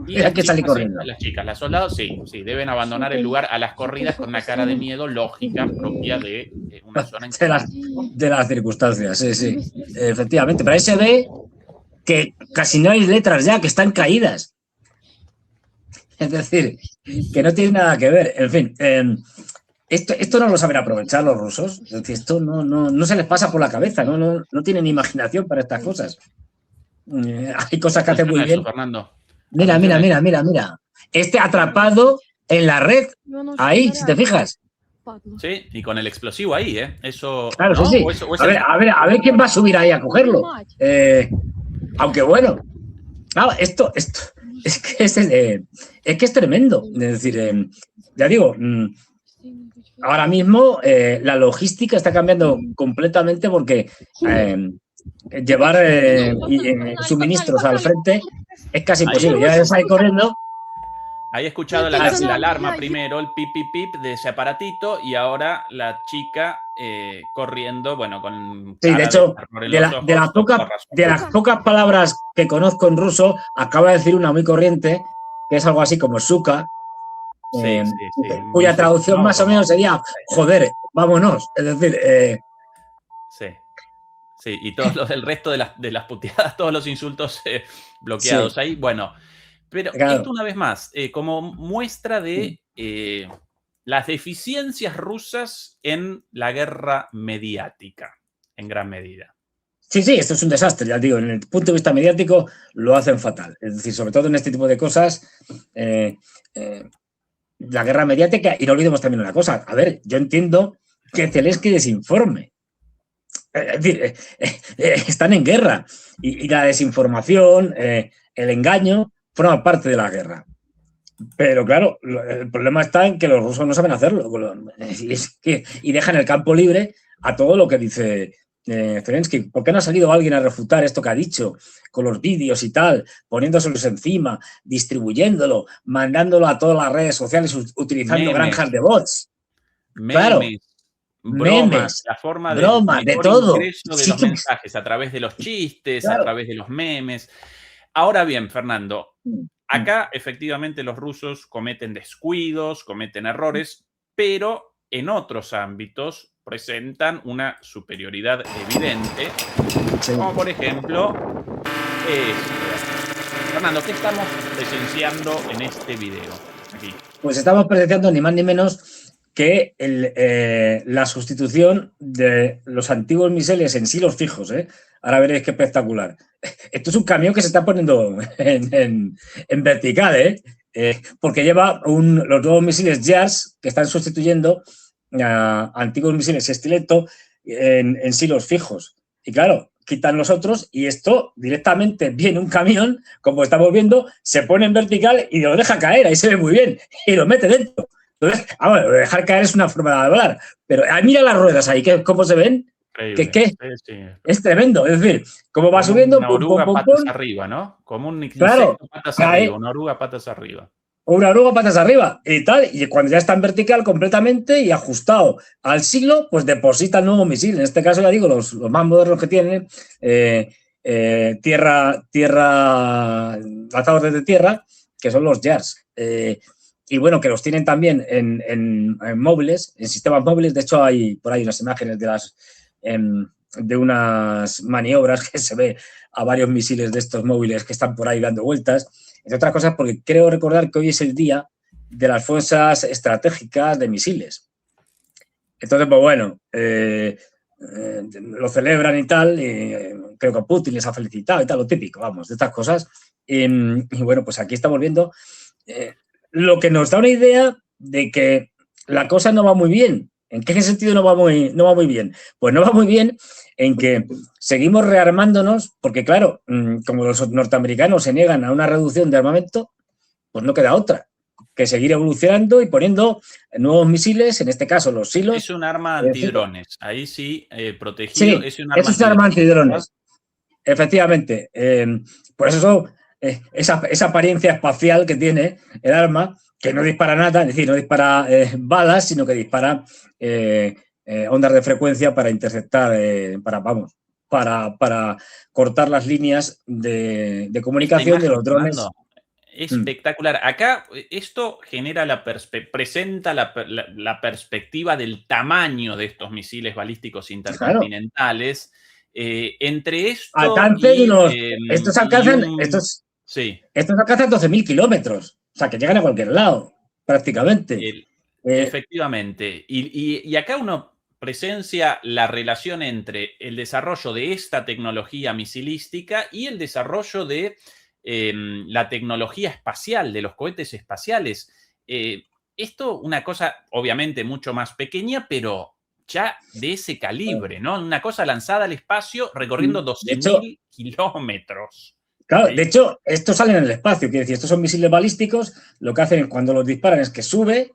y hay que salir corriendo. Las soldados, sí, deben abandonar el lugar a las corridas con una cara de miedo lógica propia de una zona de las circunstancias, sí, efectivamente. Pero ahí se ve que casi no hay letras ya, que están caídas. Es decir, que no tiene nada que ver. En fin, esto no lo saben aprovechar los rusos. Es decir, esto no se les pasa por la cabeza, no tienen imaginación para estas cosas. Hay cosas que hacen muy bien. Fernando. Mira. Este atrapado en la red, ahí, si te fijas. Sí, y con el explosivo ahí, ¿eh? Eso. Claro, ¿no? Sí. A ver quién va a subir ahí a cogerlo. Aunque bueno, claro, esto es que es tremendo. Es decir, ya digo, ahora mismo la logística está cambiando completamente porque llevar suministros al frente es casi imposible. Ya sale corriendo. Ahí he escuchado la alarma primero, el pip, pip, pip de ese aparatito, y ahora la chica corriendo, bueno, con Sí, de cara hecho, terror en de, los la- ojos, de las por pocas, razón. de las pocas palabras que conozco en ruso, acaba de decir una muy corriente, que es algo así como suka, Sí, sí, sí. cuya traducción ¿No? más o Como, menos sería, joder, vámonos. Es decir, sí. Sí, y todos los del resto de las puteadas, todos los insultos bloqueados sí, ahí. Bueno, pero esto claro. una vez más, como muestra de las deficiencias rusas en la guerra mediática, en gran medida. Sí, sí, esto es un desastre, ya digo, en el punto de vista mediático lo hacen fatal. Es decir, sobre todo en este tipo de cosas, eh, eh, la guerra mediática, y no olvidemos también una cosa, a ver, yo entiendo que Zelensky desinforme. Es decir, están en guerra y la desinformación, el engaño, forman parte de la guerra. Pero claro, el problema está en que los rusos no saben hacerlo y dejan el campo libre a todo lo que dice Zelensky. ¿Por qué no ha salido alguien a refutar esto que ha dicho con los vídeos y tal, poniéndoselos encima, distribuyéndolo, mandándolo a todas las redes sociales, utilizando granjas Memes, de bots? Claro, memes, bromas, memes, la forma del bromas, de mejor todo. ingreso de Sí, los mensajes a través de los chistes, a claro. través de los memes. Ahora bien, Fernando, acá efectivamente los rusos cometen descuidos, cometen errores, pero en otros ámbitos presentan una superioridad evidente, Sí. como por ejemplo Fernando, ¿qué estamos presenciando en este video? Aquí. Pues estamos presenciando ni más ni menos que la sustitución de los antiguos misiles en silos fijos. Ahora veréis qué espectacular. Esto es un camión que se está poniendo en vertical, porque lleva los nuevos misiles JARS que están sustituyendo a antiguos misiles Stiletto en silos fijos. Y claro, quitan los otros y esto directamente viene un camión, como estamos viendo, se pone en vertical y lo deja caer, ahí se ve muy bien, y lo mete dentro. Entonces, dejar caer es una forma de hablar, pero mira las ruedas ahí, ¿cómo se ven? Increíble. Que Sí, sí. es tremendo, es decir, cómo va Como subiendo, una pum, pum, oruga pum, patas pum, arriba, ¿no? Como un claro, insecto patas arriba, cae, una oruga patas arriba. una oruga patas arriba y tal, y cuando ya está en vertical completamente y ajustado al silo, pues deposita el nuevo misil. En este caso, ya digo, los más modernos que tienen, lanzadores de tierra, que son los JARS. Y bueno, que los tienen también en móviles, en sistemas móviles. De hecho, hay por ahí unas imágenes de unas maniobras que se ve a varios misiles de estos móviles que están por ahí dando vueltas. Entre otras cosas, porque creo recordar que hoy es el día de las fuerzas estratégicas de misiles. Entonces, pues bueno, lo celebran y tal, y creo que Putin les ha felicitado y tal, lo típico, vamos, de estas cosas. Y bueno, pues aquí estamos viendo lo que nos da una idea de que la cosa no va muy bien. ¿En qué sentido no va muy bien? Pues no va muy bien en que seguimos rearmándonos, porque claro, como los norteamericanos se niegan a una reducción de armamento, pues no queda otra que seguir evolucionando y poniendo nuevos misiles, en este caso los silos. Es un arma antidrones, ahí sí, protegido, Sí, es un eso arma es arma antidrones, ¿verdad? efectivamente. Por eso esa apariencia espacial que tiene el arma, que no dispara nada, es decir, no dispara balas, sino que dispara ondas de frecuencia para interceptar, para cortar las líneas de Esta comunicación de imagen, los drones. Fernando, espectacular. Acá esto genera presenta la perspectiva del tamaño de estos misiles balísticos Claro, intercontinentales. Entre esto alcance de unos. y un... Estos Sí, alcanzan 12.000 kilómetros, o sea, que llegan a cualquier lado, prácticamente. Eh, efectivamente. Y acá uno presencia la relación entre el desarrollo de esta tecnología misilística y el desarrollo de la tecnología espacial, de los cohetes espaciales. Esto, una cosa obviamente mucho más pequeña, pero ya de ese calibre, ¿no? Una cosa lanzada al espacio recorriendo de hecho, 12.000 kilómetros. claro, de ¿Sí? hecho, estos salen en el espacio, quiere decir, estos son misiles balísticos, lo que hacen cuando los disparan es que sube,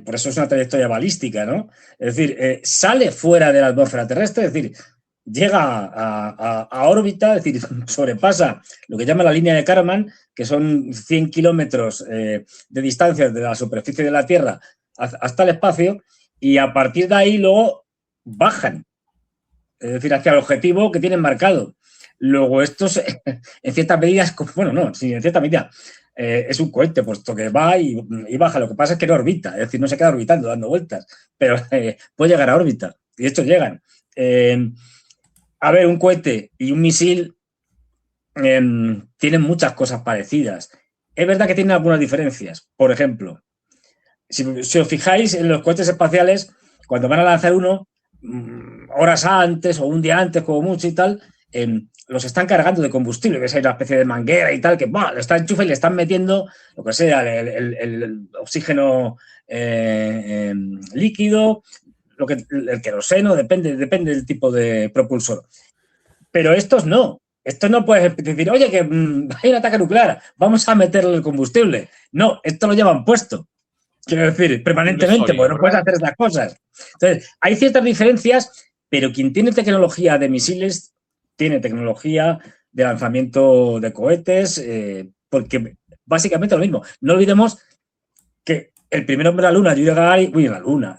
por eso es una trayectoria balística, ¿no? Es decir, sale fuera de la atmósfera terrestre, es decir, llega a órbita, es decir, sobrepasa lo que llama la línea de Kármán, que son 100 kilómetros de distancia de la superficie de la Tierra hasta el espacio, y a partir de ahí luego bajan. Es decir, hacia el objetivo que tienen marcado. Luego estos, en cierta medida, bueno, no, sí, en cierta medida es un cohete, puesto que va y baja. Lo que pasa es que no orbita, es decir, no se queda orbitando, dando vueltas, pero puede llegar a órbita. Y estos llegan. A ver, un cohete y un misil tienen muchas cosas parecidas. Es verdad que tienen algunas diferencias. Por ejemplo, si os fijáis en los cohetes espaciales, cuando van a lanzar uno, horas antes o un día antes, como mucho y tal, los están cargando de combustible. Ves, hay una especie de manguera y tal, que le está enchufa y le están metiendo lo que sea, el oxígeno líquido, el queroseno, depende del tipo de propulsor. Pero estos no. Esto no puedes decir, oye, que hay un ataque nuclear, vamos a meterle el combustible. No, esto lo llevan puesto. Quiero decir, permanentemente, porque no puedes hacer estas cosas. Entonces, hay ciertas diferencias, pero quien tiene tecnología de misiles tiene tecnología de lanzamiento de cohetes, porque básicamente lo mismo. No olvidemos que el primer hombre a la Luna, Yuri Gagarin,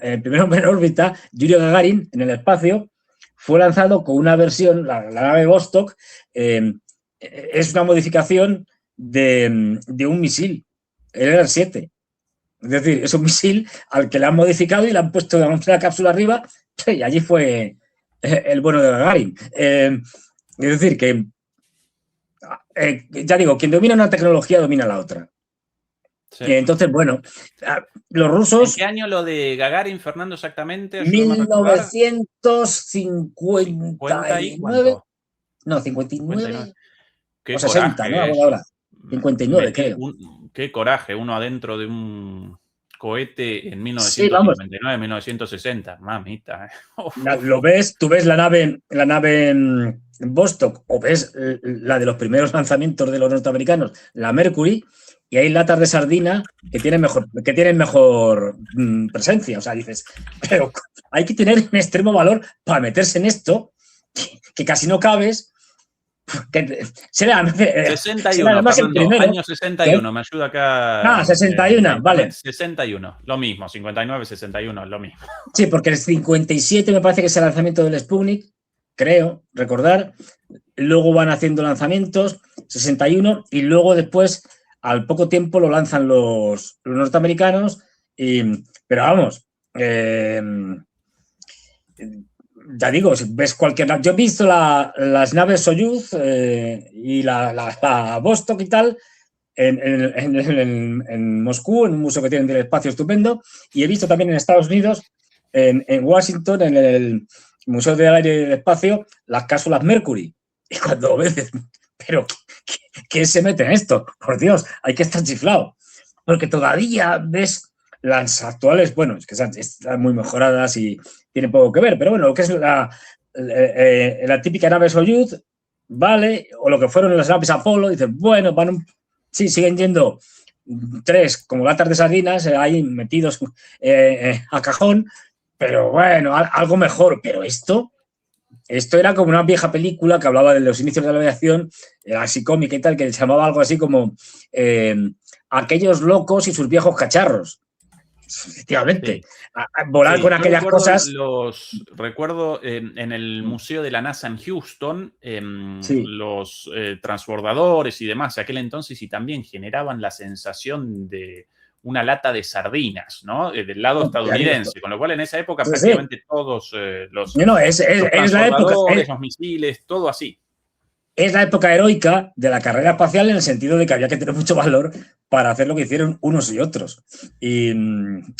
el primer hombre en órbita, Yuri Gagarin, en el espacio, fue lanzado con una versión, la nave Vostok, es una modificación de un misil, el ER-7. Es decir, es un misil al que le han modificado y le han puesto una cápsula arriba y allí fue el bueno de Gagarin. Es decir, que ya digo, quien domina una tecnología domina la otra. Sí. Entonces, bueno, los rusos... ¿En qué año lo de Gagarin, Fernando, exactamente? 1959. No, 59. Qué o 60, coraje, ¿no? Ahora. 59, creo. Qué coraje, uno adentro de un cohete en 1959, 1960. Mamita. Tú ves la nave Vostok, o ves la de los primeros lanzamientos de los norteamericanos, la Mercury, y hay latas de sardina que tienen mejor presencia. O sea, dices, pero hay que tener un extremo valor para meterse en esto, que casi no cabes. Que será 61, Fernando, año 61, ¿qué? Me ayuda acá. 61, vale. 61, lo mismo, 59, 61, lo mismo. Sí, porque el 57 me parece que es el lanzamiento del Sputnik, creo, recordar. Luego van haciendo lanzamientos, 61, y luego después, al poco tiempo, lo lanzan los norteamericanos. Pero vamos, ya digo, si ves cualquier... Yo he visto las naves Soyuz y la Vostok y tal en Moscú, en un museo que tienen del espacio estupendo, y he visto también en Estados Unidos, en Washington, en el Museo del Aire y del Espacio, las cápsulas Mercury. Y cuando lo ves, pero ¿qué se mete en esto? Por Dios, hay que estar chiflado. Porque todavía ves... Las actuales, bueno, es que están muy mejoradas y tienen poco que ver, pero bueno, lo que es la típica nave Soyuz, vale, o lo que fueron las naves Apolo, dicen, bueno, sí, siguen yendo 3 como latas de sardinas ahí metidos a cajón, pero bueno, algo mejor. Pero esto era como una vieja película que hablaba de los inicios de la aviación, así cómica y tal, que se llamaba algo así como Aquellos locos y sus viejos cacharros. Efectivamente, sí. Volar con aquellas cosas. Recuerdo en el Museo de la NASA en Houston, los transbordadores y demás de aquel entonces, y también generaban la sensación de una lata de sardinas, ¿no? Del lado estadounidense, con lo cual en esa época prácticamente todos los transbordadores, los misiles, todo así. Es la época heroica de la carrera espacial en el sentido de que había que tener mucho valor para hacer lo que hicieron unos y otros. Y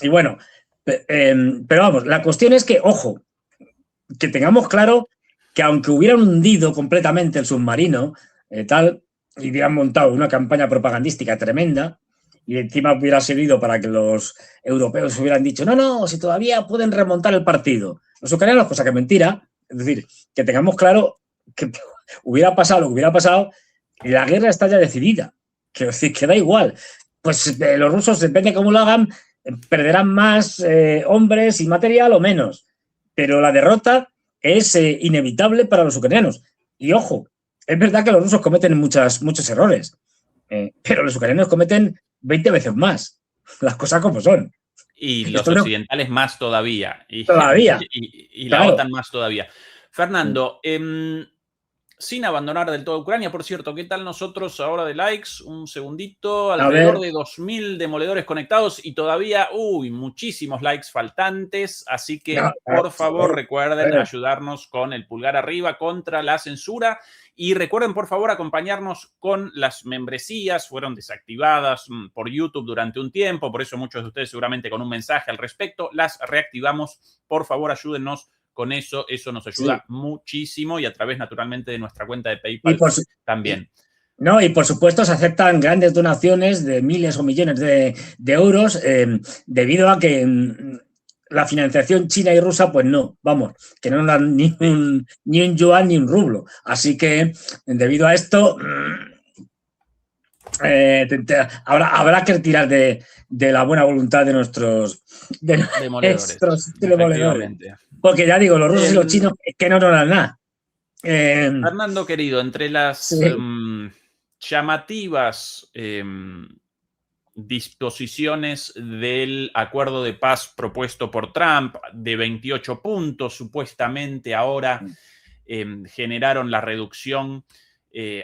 bueno, pero vamos, la cuestión es que, ojo, que tengamos claro que aunque hubieran hundido completamente el submarino, y hubieran montado una campaña propagandística tremenda, y encima hubiera servido para que los europeos hubieran dicho, no, si todavía pueden remontar el partido. Los ucranianos, cosa que es mentira, es decir, que tengamos claro que hubiera pasado lo que hubiera pasado, la guerra está ya decidida. Quiero decir, que da igual. Pues los rusos, depende de cómo lo hagan, perderán más hombres y material o menos. Pero la derrota es inevitable para los ucranianos. Y ojo, es verdad que los rusos cometen muchos errores, pero los ucranianos cometen 20 veces más. Las cosas como son. Y los Esto no- occidentales más todavía. Todavía, Y la claro. OTAN más todavía. Fernando, sin abandonar del todo Ucrania, por cierto, ¿qué tal nosotros ahora de likes? Un segundito, A ver, alrededor de 2000 demoledores conectados y todavía, muchísimos likes faltantes, así que no, por favor a recuerden ver, ayudarnos con el pulgar arriba contra la censura y recuerden por favor acompañarnos con las membresías, fueron desactivadas por YouTube durante un tiempo, por eso muchos de ustedes seguramente con un mensaje al respecto, las reactivamos, por favor ayúdennos con eso nos ayuda sí. muchísimo y a través naturalmente de nuestra cuenta de Y PayPal por, su- también. no, y por supuesto se aceptan grandes donaciones de miles o millones de euros debido a que la financiación china y rusa, pues no, vamos, que no nos dan ni un yuan ni un rublo. Así que debido a esto, habrá que retirar de la buena voluntad de nuestros Demoledores, demoledores. efectivamente. Porque ya digo, los rusos y los chinos es que no nos dan nada. Fernando, querido, entre las Sí. llamativas disposiciones del acuerdo de paz propuesto por Trump de 28 puntos, supuestamente ahora generaron la reducción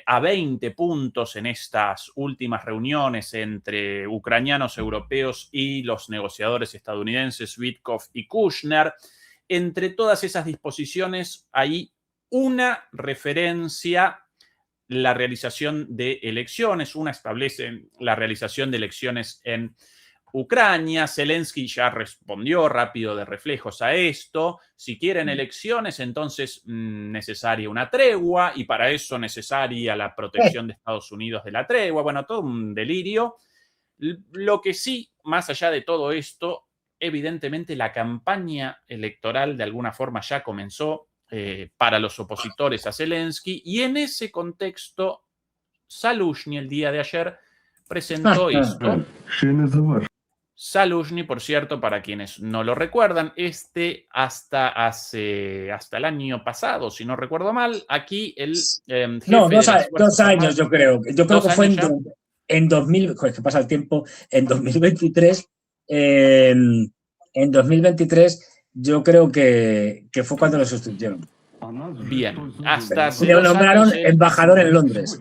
a 20 puntos en estas últimas reuniones entre ucranianos, europeos y los negociadores estadounidenses Witkoff y Kushner. Entre todas esas disposiciones hay una referencia la realización de elecciones. Una establece la realización de elecciones en Ucrania. Zelensky ya respondió rápido de reflejos a esto. Si quieren elecciones, entonces necesaria una tregua y para eso necesaria la protección de Estados Unidos de la tregua. Bueno, todo un delirio. Lo que sí, más allá de todo esto, evidentemente la campaña electoral de alguna forma ya comenzó para los opositores a Zelensky y en ese contexto Zaluzhny el día de ayer presentó esto. Zaluzhny, por cierto, para quienes no lo recuerdan, hasta el año pasado, si no recuerdo mal, aquí el jefe No, de las Fuerzas 2 años Armadas, yo creo. Yo creo 2 que fue años ya. en 2000, joder, que pasa el tiempo, en 2023, en 2023 yo creo que fue cuando lo sustituyeron. Bien, hasta hace Le 2 nombraron años él, embajador en Londres.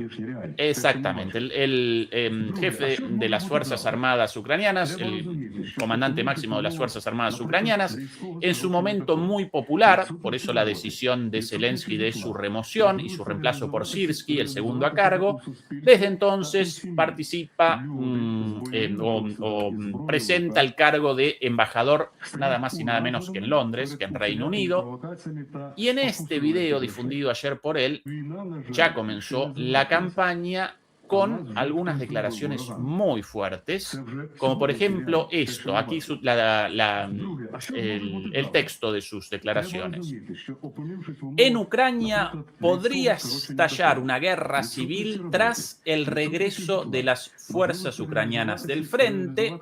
exactamente, el jefe de las Fuerzas Armadas ucranianas, el comandante máximo de las Fuerzas Armadas ucranianas, en su momento muy popular, por eso la decisión de Zelensky de su remoción y su reemplazo por Sirski, el segundo a cargo. Desde entonces participa o presenta el cargo de embajador nada más y nada menos que en Londres, que en Reino Unido. Y en este video difundido ayer por él, ya comenzó la campaña con algunas declaraciones muy fuertes, como por ejemplo esto, aquí el texto de sus declaraciones. En Ucrania podría estallar una guerra civil tras el regreso de las fuerzas ucranianas del frente.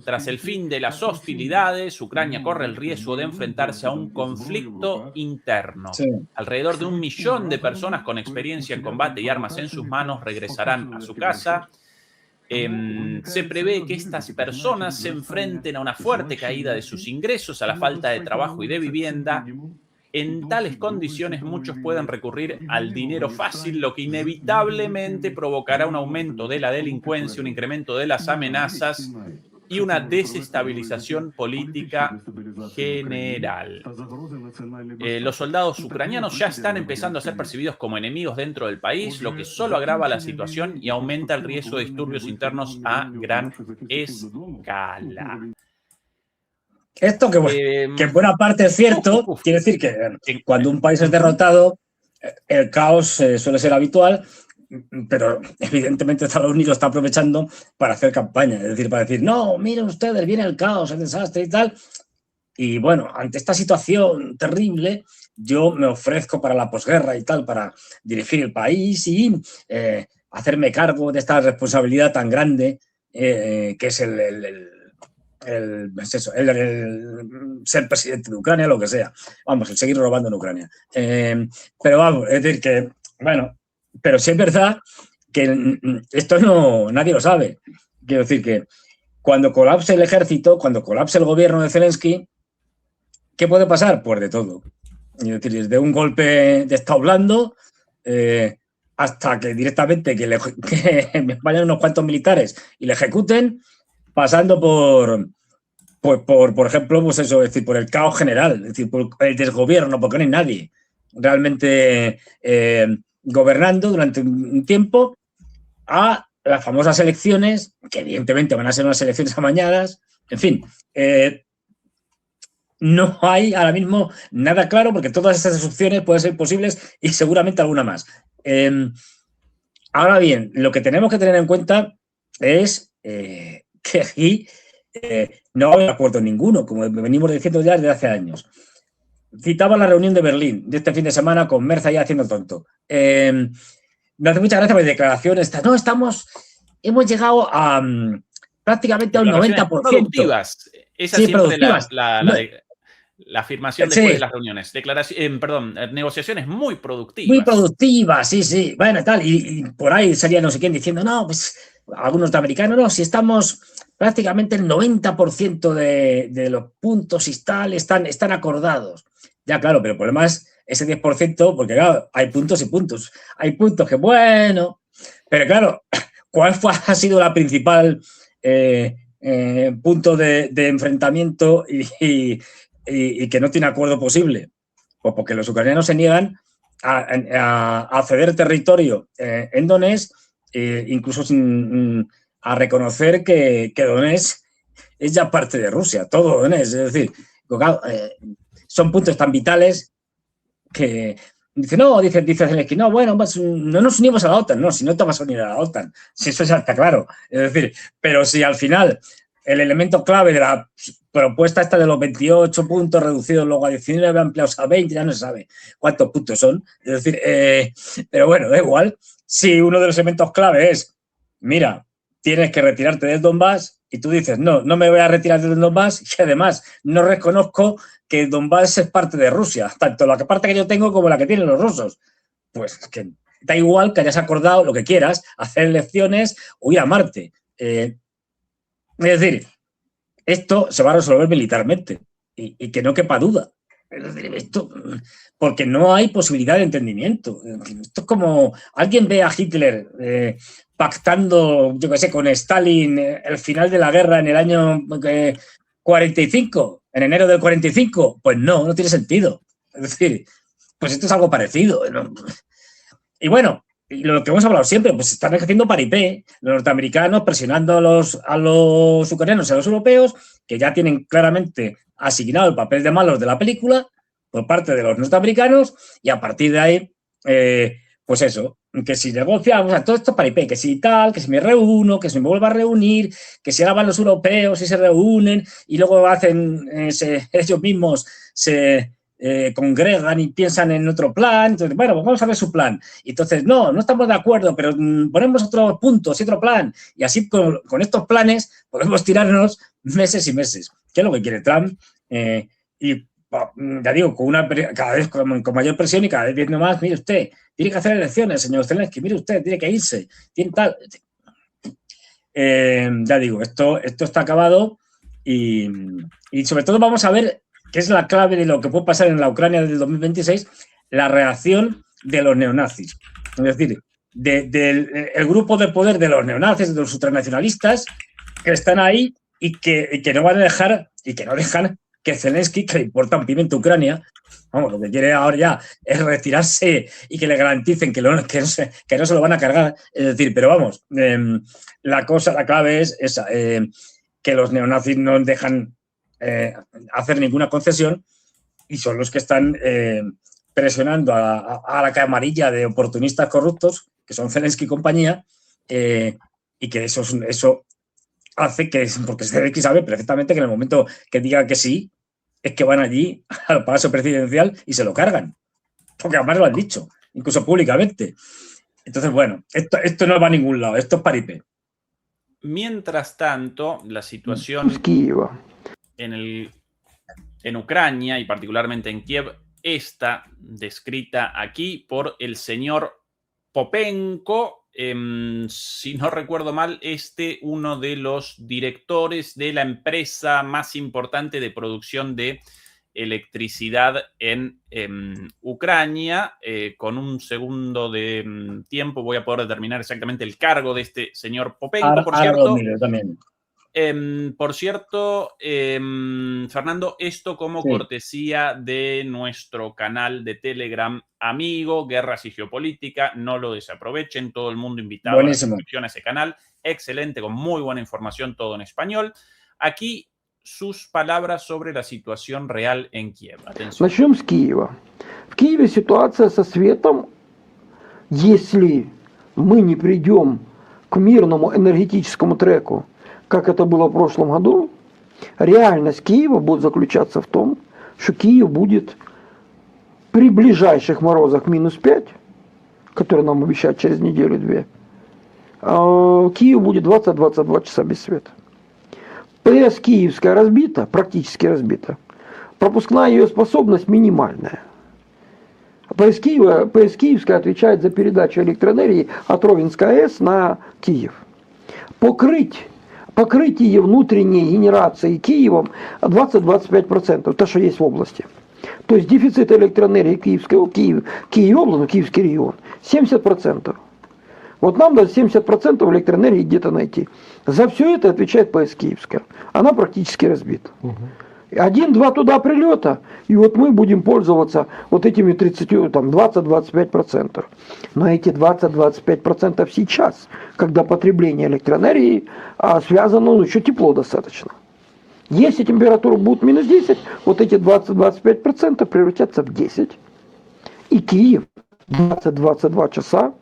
Tras el fin de las hostilidades, Ucrania corre el riesgo de enfrentarse a un conflicto interno. Sí. Alrededor de 1 millón de personas con experiencia en combate y armas en sus manos regresarán a su casa. Se prevé que estas personas se enfrenten a una fuerte caída de sus ingresos, a la falta de trabajo y de vivienda. En tales condiciones muchos pueden recurrir al dinero fácil, lo que inevitablemente provocará un aumento de la delincuencia, un incremento de las amenazas y una desestabilización política general. Los soldados ucranianos ya están empezando a ser percibidos como enemigos dentro del país, lo que solo agrava la situación y aumenta el riesgo de disturbios internos a gran escala. Esto que en buena parte es cierto, quiere decir que cuando un país es derrotado, el caos suele ser habitual, pero evidentemente Estados Unidos está aprovechando para hacer campaña, es decir, para decir, no, miren ustedes, viene el caos, el desastre y tal. Y bueno, ante esta situación terrible, yo me ofrezco para la posguerra y tal, para dirigir el país y hacerme cargo de esta responsabilidad tan grande que es el ser presidente de Ucrania, lo que sea. Vamos, el seguir robando en Ucrania. Pero vamos, es decir que, bueno, pero sí es verdad que esto nadie lo sabe. Quiero decir que cuando colapse el ejército, cuando colapse el gobierno de Zelensky, ¿qué puede pasar? Pues de todo. Es decir, desde un golpe de estado blando hasta que directamente que vayan unos cuantos militares y le ejecuten, pasando por ejemplo, pues eso, es decir, por el caos general, es decir, por el desgobierno, porque no hay nadie realmente gobernando durante un tiempo, a las famosas elecciones, que evidentemente van a ser unas elecciones amañadas, en fin, no hay ahora mismo nada claro porque todas estas opciones pueden ser posibles y seguramente alguna más. Ahora bien, lo que tenemos que tener en cuenta es que aquí no hay acuerdo ninguno, como venimos diciendo ya desde hace años. Citaba la reunión de Berlín de este fin de semana con Merz ahí haciendo tonto. Me hace mucha gracia porque declaraciones, no, hemos llegado a prácticamente a un 90%. Productivas. Esa sí, siempre productivas. la afirmación después de las reuniones. Negociaciones muy productivas. Muy productivas, sí. Bueno, tal. Y por ahí salía no sé quién diciendo, no, pues algunos norteamericanos, no, si estamos prácticamente el 90% de los puntos y tal están acordados. Ya, claro, pero el problema es ese 10%, porque claro, hay puntos y puntos. Hay puntos que, bueno, pero claro, ¿cuál ha sido la principal punto de enfrentamiento y que no tiene acuerdo posible? Pues porque los ucranianos se niegan a ceder territorio en Donetsk, incluso a reconocer que Donetsk es ya parte de Rusia, todo Donetsk. Es decir, son puntos tan vitales que dice Zelensky, no, bueno, pues, no nos unimos a la OTAN. No, si no te vas a unir a la OTAN, si eso ya está claro. Es decir, pero si al final el elemento clave de la propuesta esta de los 28 puntos reducidos luego a 19, ampliados a 20, ya no se sabe cuántos puntos son. Es decir, pero bueno, da igual. Si uno de los elementos clave es, mira, tienes que retirarte del Donbass y tú dices, no me voy a retirar del Donbass y además no reconozco que Donbass es parte de Rusia, tanto la parte que yo tengo como la que tienen los rusos. Pues que da igual que hayas acordado lo que quieras, hacer elecciones o ir a Marte. Es decir, esto se va a resolver militarmente y que no quepa duda. Es decir, esto, porque no hay posibilidad de entendimiento. Esto es como alguien ve a Hitler pactando, yo qué sé, con Stalin el final de la guerra en el año 45, en enero del 45. Pues no tiene sentido. Es decir, pues esto es algo parecido, ¿no? Y bueno, lo que hemos hablado siempre, pues están ejerciendo paripé, los norteamericanos presionando a los ucranianos y a los europeos, que ya tienen claramente asignado el papel de malos de la película por parte de los norteamericanos, y a partir de ahí, pues eso, que si negociamos, o sea, todo esto paripé, que si tal, que si me reúno, que si me vuelvo a reunir, que si ahora van los europeos y se reúnen y luego hacen, ellos mismos se congregan y piensan en otro plan. Entonces, bueno, pues vamos a ver su plan. Y entonces, no estamos de acuerdo, pero ponemos otros puntos y otro plan. Y así con estos planes podemos tirarnos meses y meses. ¿Qué es lo que quiere Trump? Y ya digo, cada vez con mayor presión y cada vez viendo más, mire usted, tiene que hacer elecciones, señor Zelensky, mire usted, tiene que irse, tiene tal. Ya digo, esto está acabado y sobre todo vamos a ver que es la clave de lo que puede pasar en la Ucrania del 2026, la reacción de los neonazis. Es decir, del grupo de poder de los neonazis, de los ultranacionalistas, que están ahí y que no van a dejar, y que no dejan que Zelensky, que le importa un pimiento Ucrania, vamos, lo que quiere ahora ya es retirarse y que le garanticen que no se lo van a cargar. Es decir, pero vamos, la clave es esa, que los neonazis no dejan hacer ninguna concesión y son los que están presionando a la camarilla de oportunistas corruptos, que son Zelensky y compañía, y que eso hace que, porque Zelensky sabe perfectamente que en el momento que diga que sí, es que van allí al Palacio Presidencial y se lo cargan, porque además lo han dicho, incluso públicamente. Entonces, bueno, esto no va a ningún lado, esto es paripé. Mientras tanto, la situación en Ucrania y particularmente en Kiev está descrita aquí por el señor Popenko, si no recuerdo mal, uno de los directores de la empresa más importante de producción de electricidad en Ucrania. Con un segundo de tiempo voy a poder determinar exactamente el cargo de este señor Popenko. Por cierto, Fernando, esto como cortesía de nuestro canal de Telegram amigo, Guerras y Geopolítica. No lo desaprovechen, todo el mundo invitado a la suscripción a ese canal. Excelente, con muy buena información, todo en español. Aquí sus palabras sobre la situación real en Kiev. Atención. Начнем с Киева. В Киеве ситуация со светом, если мы не придем к мирному энергетическому треку, как это было в прошлом году, реальность Киева будет заключаться в том, что Киев будет при ближайших морозах -5, которые нам обещают через неделю-две, Киев будет 20-22 часа без света. ПС Киевская разбита, практически разбита. Пропускная ее способность минимальная. ПС Киевская отвечает за передачу электроэнергии от Ровенской АЭС на Киев. Покрытие внутренней генерации Киевом 20-25%, то, что есть в области. То есть дефицит электроэнергии Киевской области, Киевский регион, 70%. Вот нам даже 70% электроэнергии где-то найти. За все это отвечает ПС Киевская. Она практически разбита. 1-2 туда прилета, и вот мы будем пользоваться вот этими 20-25%. Но эти 20-25% сейчас, когда потребление электроэнергии связано, еще тепло достаточно. Если температура будет -10, вот эти 20-25% превратятся в 10. И Киев 20-22 часа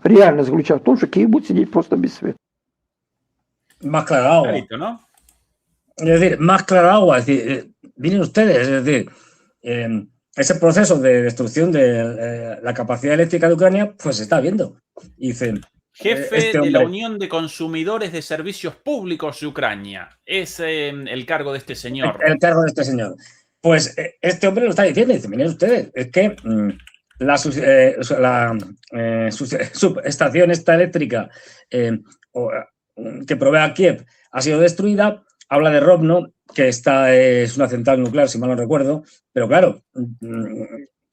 реально заключается в том, что Киев будет сидеть просто без света. Más claro agua. Clarito, ¿no? Es decir, más claro agua. Es decir, vienen ustedes, es decir, ese proceso de destrucción de la capacidad eléctrica de Ucrania, pues se está viendo. Y dicen, Jefe de la Unión de Consumidores de Servicios Públicos de Ucrania. Es el cargo de este señor. El cargo de este señor. Pues este hombre lo está diciendo. Dice, miren ustedes, es que la subestación esta eléctrica que provee a Kiev ha sido destruida. Habla de Rovno, que esta es una central nuclear, si mal no recuerdo, pero claro,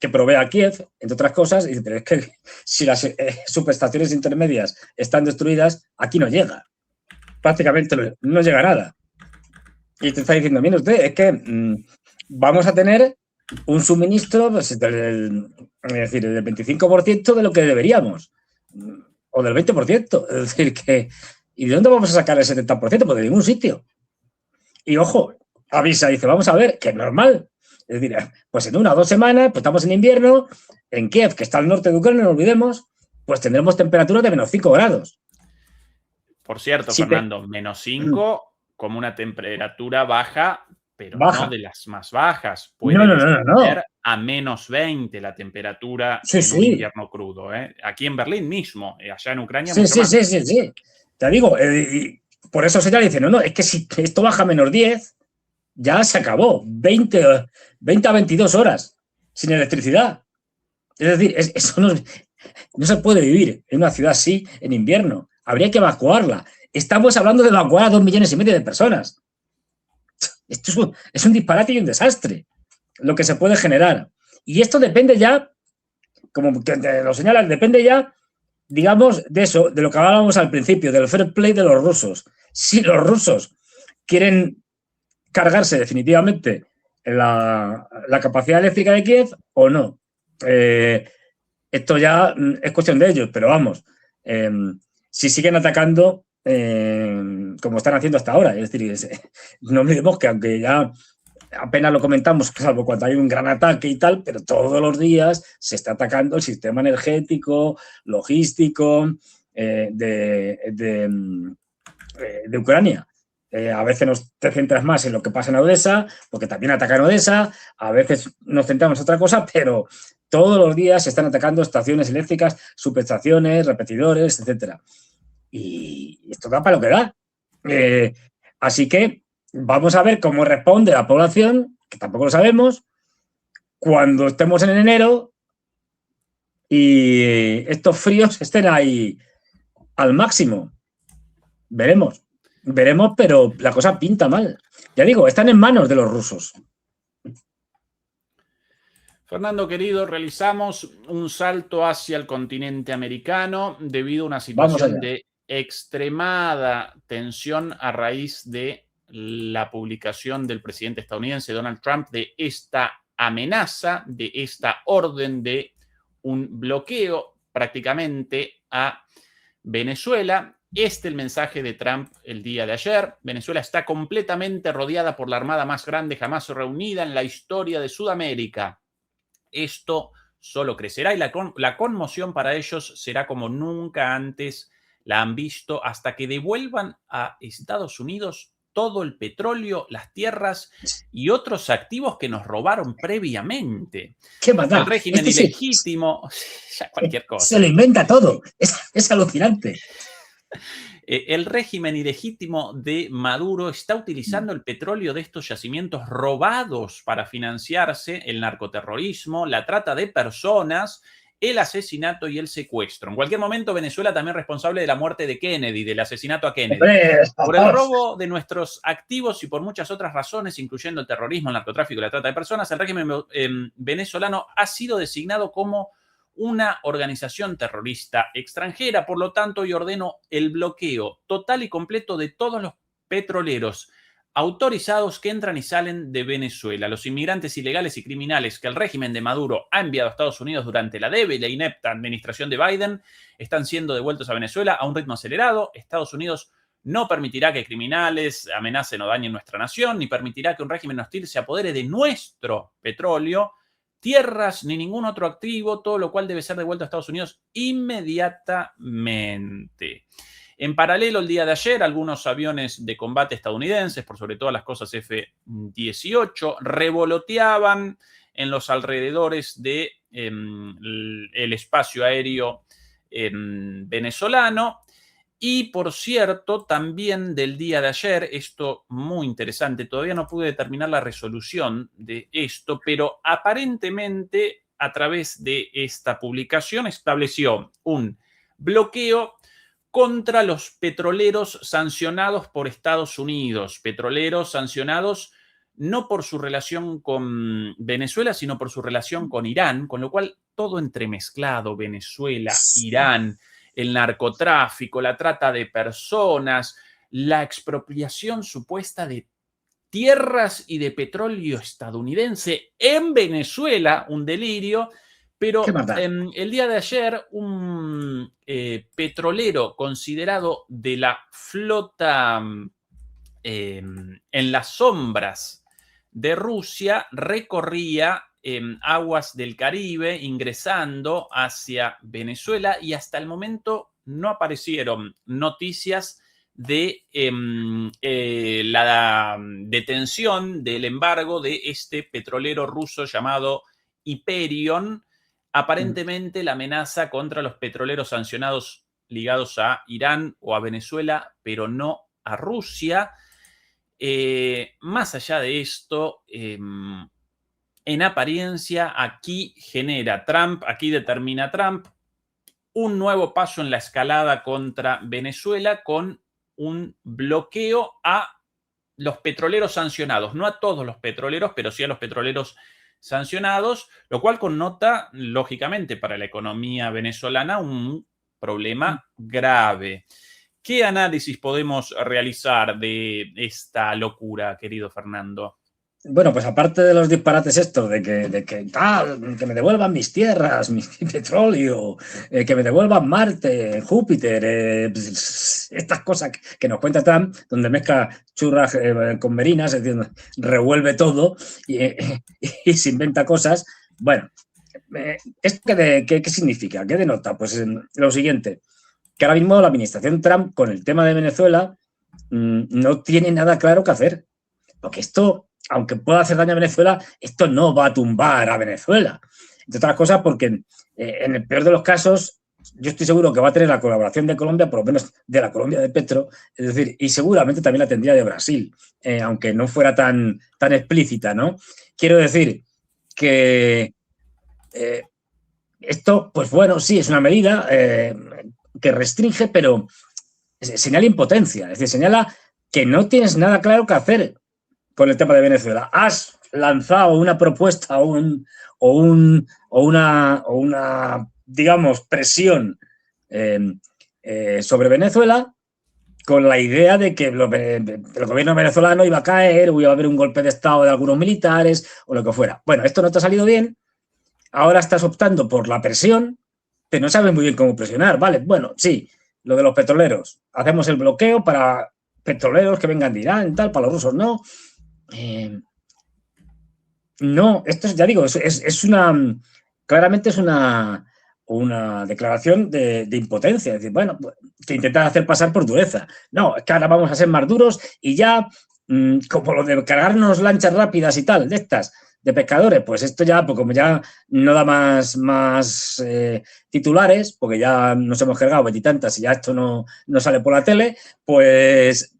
que provee a Kiev, entre otras cosas, y dice, pero es que si las subestaciones intermedias están destruidas, aquí no llega. Prácticamente no llega nada. Y te está diciendo, mire usted, es que vamos a tener un suministro pues, del 25% de lo que deberíamos, o del 20%. Es decir, que ¿y de dónde vamos a sacar el 70%? Pues de ningún sitio. Y ojo, avisa, dice, vamos a ver, que es normal. Es decir, pues en 1 o 2 semanas, pues estamos en invierno, en Kiev, que está al norte de Ucrania, no olvidemos, pues tendremos temperaturas de -5 grados. Por cierto, sí, Fernando, -5 como una temperatura baja, pero no de las más bajas. Puede ser a -20 la temperatura en un invierno crudo. Aquí en Berlín mismo, allá en Ucrania. Sí. Te digo, y por eso se ya dice, no, es que si esto baja a -10, ya se acabó. 20 a 22 horas sin electricidad. Es decir, eso no se puede vivir en una ciudad así en invierno. Habría que evacuarla. Estamos hablando de evacuar a 2,5 millones de personas. Esto es un disparate y un desastre lo que se puede generar. Y esto depende ya, como que lo señalan, depende ya, digamos, de eso, de lo que hablábamos al principio, del fair play de los rusos. Si los rusos quieren cargarse definitivamente la capacidad eléctrica de Kiev o no. Esto ya es cuestión de ellos, pero vamos, si siguen atacando como están haciendo hasta ahora, es decir, no olvidemos que aunque ya apenas lo comentamos, salvo cuando hay un gran ataque y tal, pero todos los días se está atacando el sistema energético, logístico de Ucrania. A veces te centras más en lo que pasa en Odessa, porque también atacan Odessa, a veces nos centramos en otra cosa, pero todos los días se están atacando estaciones eléctricas, subestaciones, repetidores, etcétera. Y esto da para lo que da. Así que vamos a ver cómo responde la población, que tampoco lo sabemos, cuando estemos en enero y estos fríos estén ahí al máximo. Veremos, pero la cosa pinta mal. Ya digo, están en manos de los rusos. Fernando, querido, realizamos un salto hacia el continente americano debido a una situación de extremada tensión a raíz de la publicación del presidente estadounidense Donald Trump de esta amenaza, de esta orden de un bloqueo prácticamente a Venezuela. El mensaje de Trump el día de ayer. Venezuela está completamente rodeada por la armada más grande jamás reunida en la historia de Sudamérica. Esto solo crecerá y la conmoción para ellos será como nunca antes la han visto hasta que devuelvan a Estados Unidos todo el petróleo, las tierras y otros activos que nos robaron previamente. ¿Qué maldad? El régimen ilegítimo, ya cualquier cosa. Se lo inventa todo, es alucinante. El régimen ilegítimo de Maduro está utilizando el petróleo de estos yacimientos robados para financiarse el narcoterrorismo, la trata de personas, el asesinato y el secuestro. En cualquier momento, Venezuela también es responsable de la muerte de Kennedy, del asesinato a Kennedy. Por el robo de nuestros activos y por muchas otras razones, incluyendo el terrorismo, el narcotráfico y la trata de personas, el régimen venezolano ha sido designado como una organización terrorista extranjera. Por lo tanto, yo ordeno el bloqueo total y completo de todos los petroleros autorizados que entran y salen de Venezuela. Los inmigrantes ilegales y criminales que el régimen de Maduro ha enviado a Estados Unidos durante la débil e inepta administración de Biden están siendo devueltos a Venezuela a un ritmo acelerado. Estados Unidos no permitirá que criminales amenacen o dañen nuestra nación, ni permitirá que un régimen hostil se apodere de nuestro petróleo, tierras ni ningún otro activo, todo lo cual debe ser devuelto a Estados Unidos inmediatamente. En paralelo, el día de ayer, algunos aviones de combate estadounidenses, por sobre todas las cosas F-18, revoloteaban en los alrededores del el espacio aéreo venezolano. Y, por cierto, también del día de ayer, esto muy interesante, todavía no pude determinar la resolución de esto, pero aparentemente a través de esta publicación estableció un bloqueo contra los petroleros sancionados por Estados Unidos, petroleros sancionados no por su relación con Venezuela, sino por su relación con Irán, con lo cual todo entremezclado, Venezuela, Irán, el narcotráfico, la trata de personas, la expropiación supuesta de tierras y de petróleo estadounidense en Venezuela, un delirio. Pero el día de ayer, un petrolero considerado de la flota en las sombras de Rusia recorría aguas del Caribe, ingresando hacia Venezuela, y hasta el momento no aparecieron noticias de la detención del embargo de este petrolero ruso llamado Hyperion. Aparentemente la amenaza contra los petroleros sancionados ligados a Irán o a Venezuela, pero no a Rusia. Más allá de esto, en apariencia, aquí genera Trump, aquí determina Trump un nuevo paso en la escalada contra Venezuela con un bloqueo a los petroleros sancionados, no a todos los petroleros, pero sí a los petroleros sancionados, lo cual connota, lógicamente, para la economía venezolana un problema grave. ¿Qué análisis podemos realizar de esta locura, querido Fernando? Bueno, pues aparte de los disparates estos de que me devuelvan mis tierras, mi petróleo, que me devuelvan Marte, Júpiter, estas cosas que nos cuenta Trump, donde mezcla churras con merinas, es decir, revuelve todo y se inventa cosas. Bueno, ¿esto qué significa? ¿Qué denota? Pues lo siguiente, que ahora mismo la administración Trump con el tema de Venezuela no tiene nada claro que hacer, porque esto, aunque pueda hacer daño a Venezuela, esto no va a tumbar a Venezuela. Entre otras cosas porque en el peor de los casos, yo estoy seguro que va a tener la colaboración de Colombia, por lo menos de la Colombia de Petro, es decir, y seguramente también la tendría de Brasil, aunque no fuera tan explícita, ¿no? Quiero decir que esto, pues bueno, sí, es una medida que restringe, pero señala impotencia, es decir, señala que no tienes nada claro que hacer con el tema de Venezuela. Has lanzado una propuesta o una digamos, presión sobre Venezuela con la idea de que el gobierno venezolano iba a caer o iba a haber un golpe de estado de algunos militares o lo que fuera. Bueno, esto no te ha salido bien, ahora estás optando por la presión, pero no sabes muy bien cómo presionar, ¿vale? Bueno, sí, lo de los petroleros, hacemos el bloqueo para petroleros que vengan de Irán, tal, para los rusos no. No, esto es, ya digo, es una, claramente es una declaración de impotencia, es decir, bueno, que intentas hacer pasar por dureza. No, es que ahora vamos a ser más duros y ya, como lo de cargarnos lanchas rápidas y tal, de estas, de pescadores, pues esto ya, pues como ya no da más titulares, porque ya nos hemos cargado veintitantas y ya esto no sale por la tele, pues...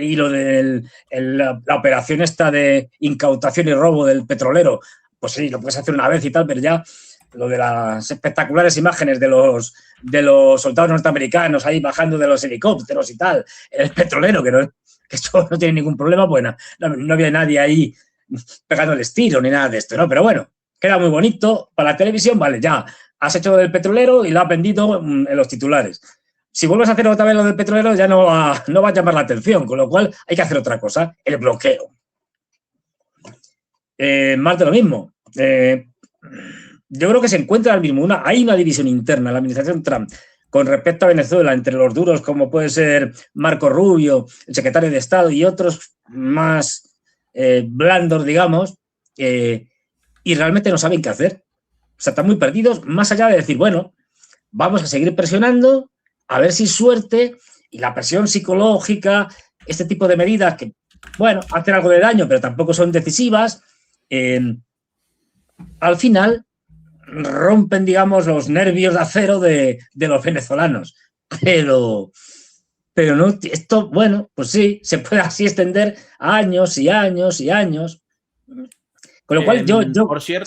y lo de la operación esta de incautación y robo del petrolero, pues sí, lo puedes hacer una vez y tal, pero ya lo de las espectaculares imágenes de los soldados norteamericanos ahí bajando de los helicópteros y tal, el petrolero, que esto no tiene ningún problema, pues no había nadie ahí pegándoles tiro ni nada de esto, ¿no? Pero bueno, queda muy bonito para la televisión, vale, ya, has hecho lo del petrolero y lo has vendido en los titulares. Si vuelves a hacer otra vez lo del petrolero, ya no va a llamar la atención, con lo cual hay que hacer otra cosa, el bloqueo. Más de lo mismo. Yo creo que se encuentra al mismo. Hay una división interna en la administración Trump con respecto a Venezuela, entre los duros como puede ser Marco Rubio, el secretario de Estado, y otros más blandos, digamos, y realmente no saben qué hacer. O sea, están muy perdidos, más allá de decir, bueno, vamos a seguir presionando, a ver si suerte, y la presión psicológica, este tipo de medidas que, bueno, hacen algo de daño, pero tampoco son decisivas, al final rompen, digamos, los nervios de acero de los venezolanos. Pero no, esto, bueno, pues sí, se puede así extender años y años y años. Con lo cual yo por cierto,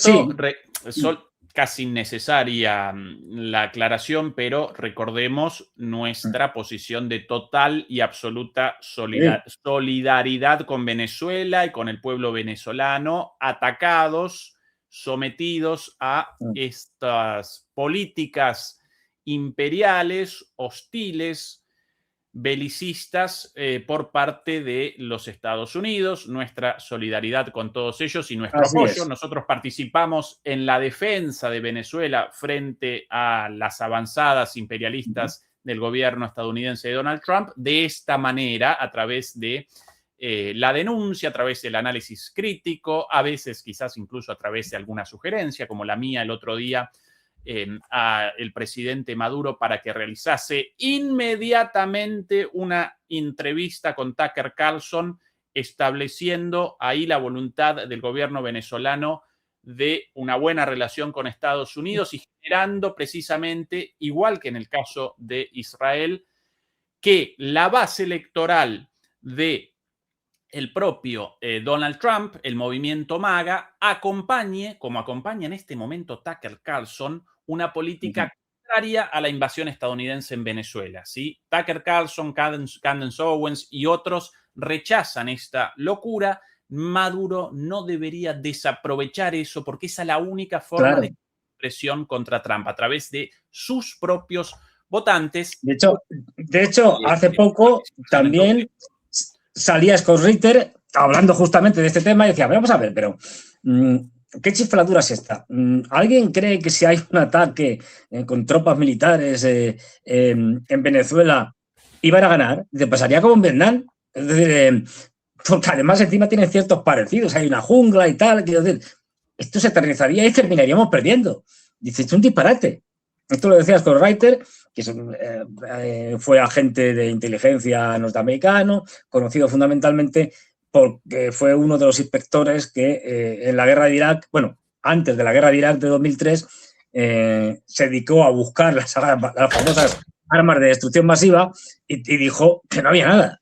sí. Casi innecesaria la aclaración, pero recordemos nuestra posición de total y absoluta solidaridad con Venezuela y con el pueblo venezolano, atacados, sometidos a estas políticas imperiales, hostiles, belicistas por parte de los Estados Unidos, nuestra solidaridad con todos ellos y nuestro apoyo. Nosotros participamos en la defensa de Venezuela frente a las avanzadas imperialistas del gobierno estadounidense de Donald Trump, de esta manera, a través de la denuncia, a través del análisis crítico, a veces quizás incluso a través de alguna sugerencia, como la mía el otro día, al presidente Maduro para que realizase inmediatamente una entrevista con Tucker Carlson, estableciendo ahí la voluntad del gobierno venezolano de una buena relación con Estados Unidos y generando precisamente, igual que en el caso de Israel, que la base electoral de el propio Donald Trump, el movimiento MAGA, acompañe, como acompaña en este momento Tucker Carlson, una política contraria a la invasión estadounidense en Venezuela. ¿Sí? Tucker Carlson, Candace Owens y otros rechazan esta locura. Maduro no debería desaprovechar eso porque esa es la única forma de presión contra Trump, a través de sus propios votantes. De hecho hace poco también salía Scott Ritter hablando justamente de este tema y decía, vamos a ver, pero ¿qué chifladura es esta? ¿Alguien cree que si hay un ataque con tropas militares en Venezuela iban a ganar? Dice, pasaría como en Vietnam. Es decir, porque además encima tienen ciertos parecidos, hay una jungla y tal. Quiero decir, esto se eternizaría y terminaríamos perdiendo. Dice, esto es un disparate. Esto lo decía Scott Ritter, que fue agente de inteligencia norteamericano, conocido fundamentalmente porque fue uno de los inspectores que en la guerra de Irak, bueno, antes de la guerra de Irak de 2003, se dedicó a buscar las famosas armas de destrucción masiva y dijo que no había nada.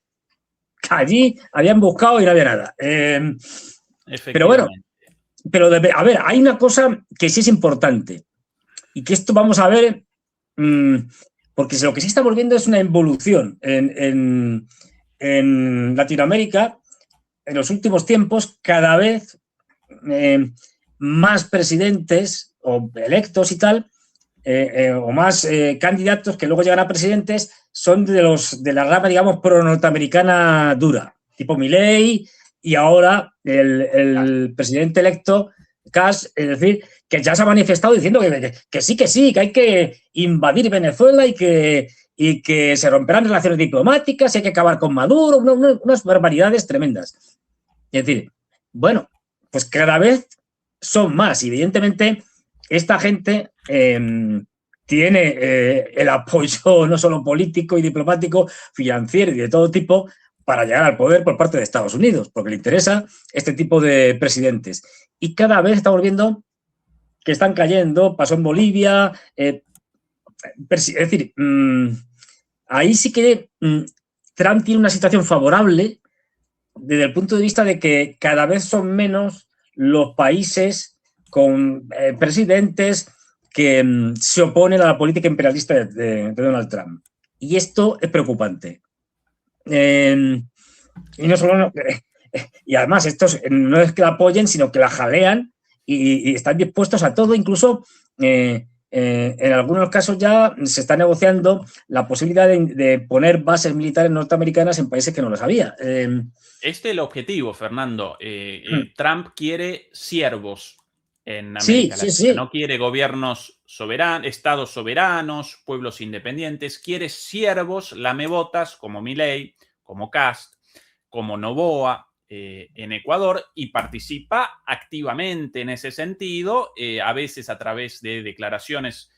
Que allí habían buscado y no había nada. Pero bueno, a ver, hay una cosa que sí es importante y que esto vamos a ver porque lo que sí estamos viendo es una involución en Latinoamérica. En los últimos tiempos, cada vez más presidentes o electos y tal, o más candidatos que luego llegan a presidentes son de la rama, digamos, pro-norteamericana dura, tipo Milei, y ahora el presidente electo, Kass, es decir, que ya se ha manifestado diciendo que sí, que hay que invadir Venezuela y que se romperán relaciones diplomáticas, hay que acabar con Maduro, unas barbaridades tremendas. Es decir, bueno, pues cada vez son más. Y evidentemente, esta gente tiene el apoyo no solo político y diplomático, financiero y de todo tipo para llegar al poder por parte de Estados Unidos, porque le interesa este tipo de presidentes. Y cada vez estamos viendo que están cayendo, pasó en Bolivia, es decir, ahí sí que Trump tiene una situación favorable desde el punto de vista de que cada vez son menos los países con presidentes que se oponen a la política imperialista de Donald Trump. Y esto es preocupante. Y no solo... y además, estos no es que la apoyen, sino que la jalean y están dispuestos a todo, incluso en algunos casos ya se está negociando la posibilidad de poner bases militares norteamericanas en países que no las había. Este es el objetivo, Fernando. Trump quiere siervos en América Latina. Sí. No quiere gobiernos soberanos, estados soberanos, pueblos independientes. Quiere siervos, lamebotas, como Milei, como Kast, como Noboa en Ecuador, y participa activamente en ese sentido, a veces a través de declaraciones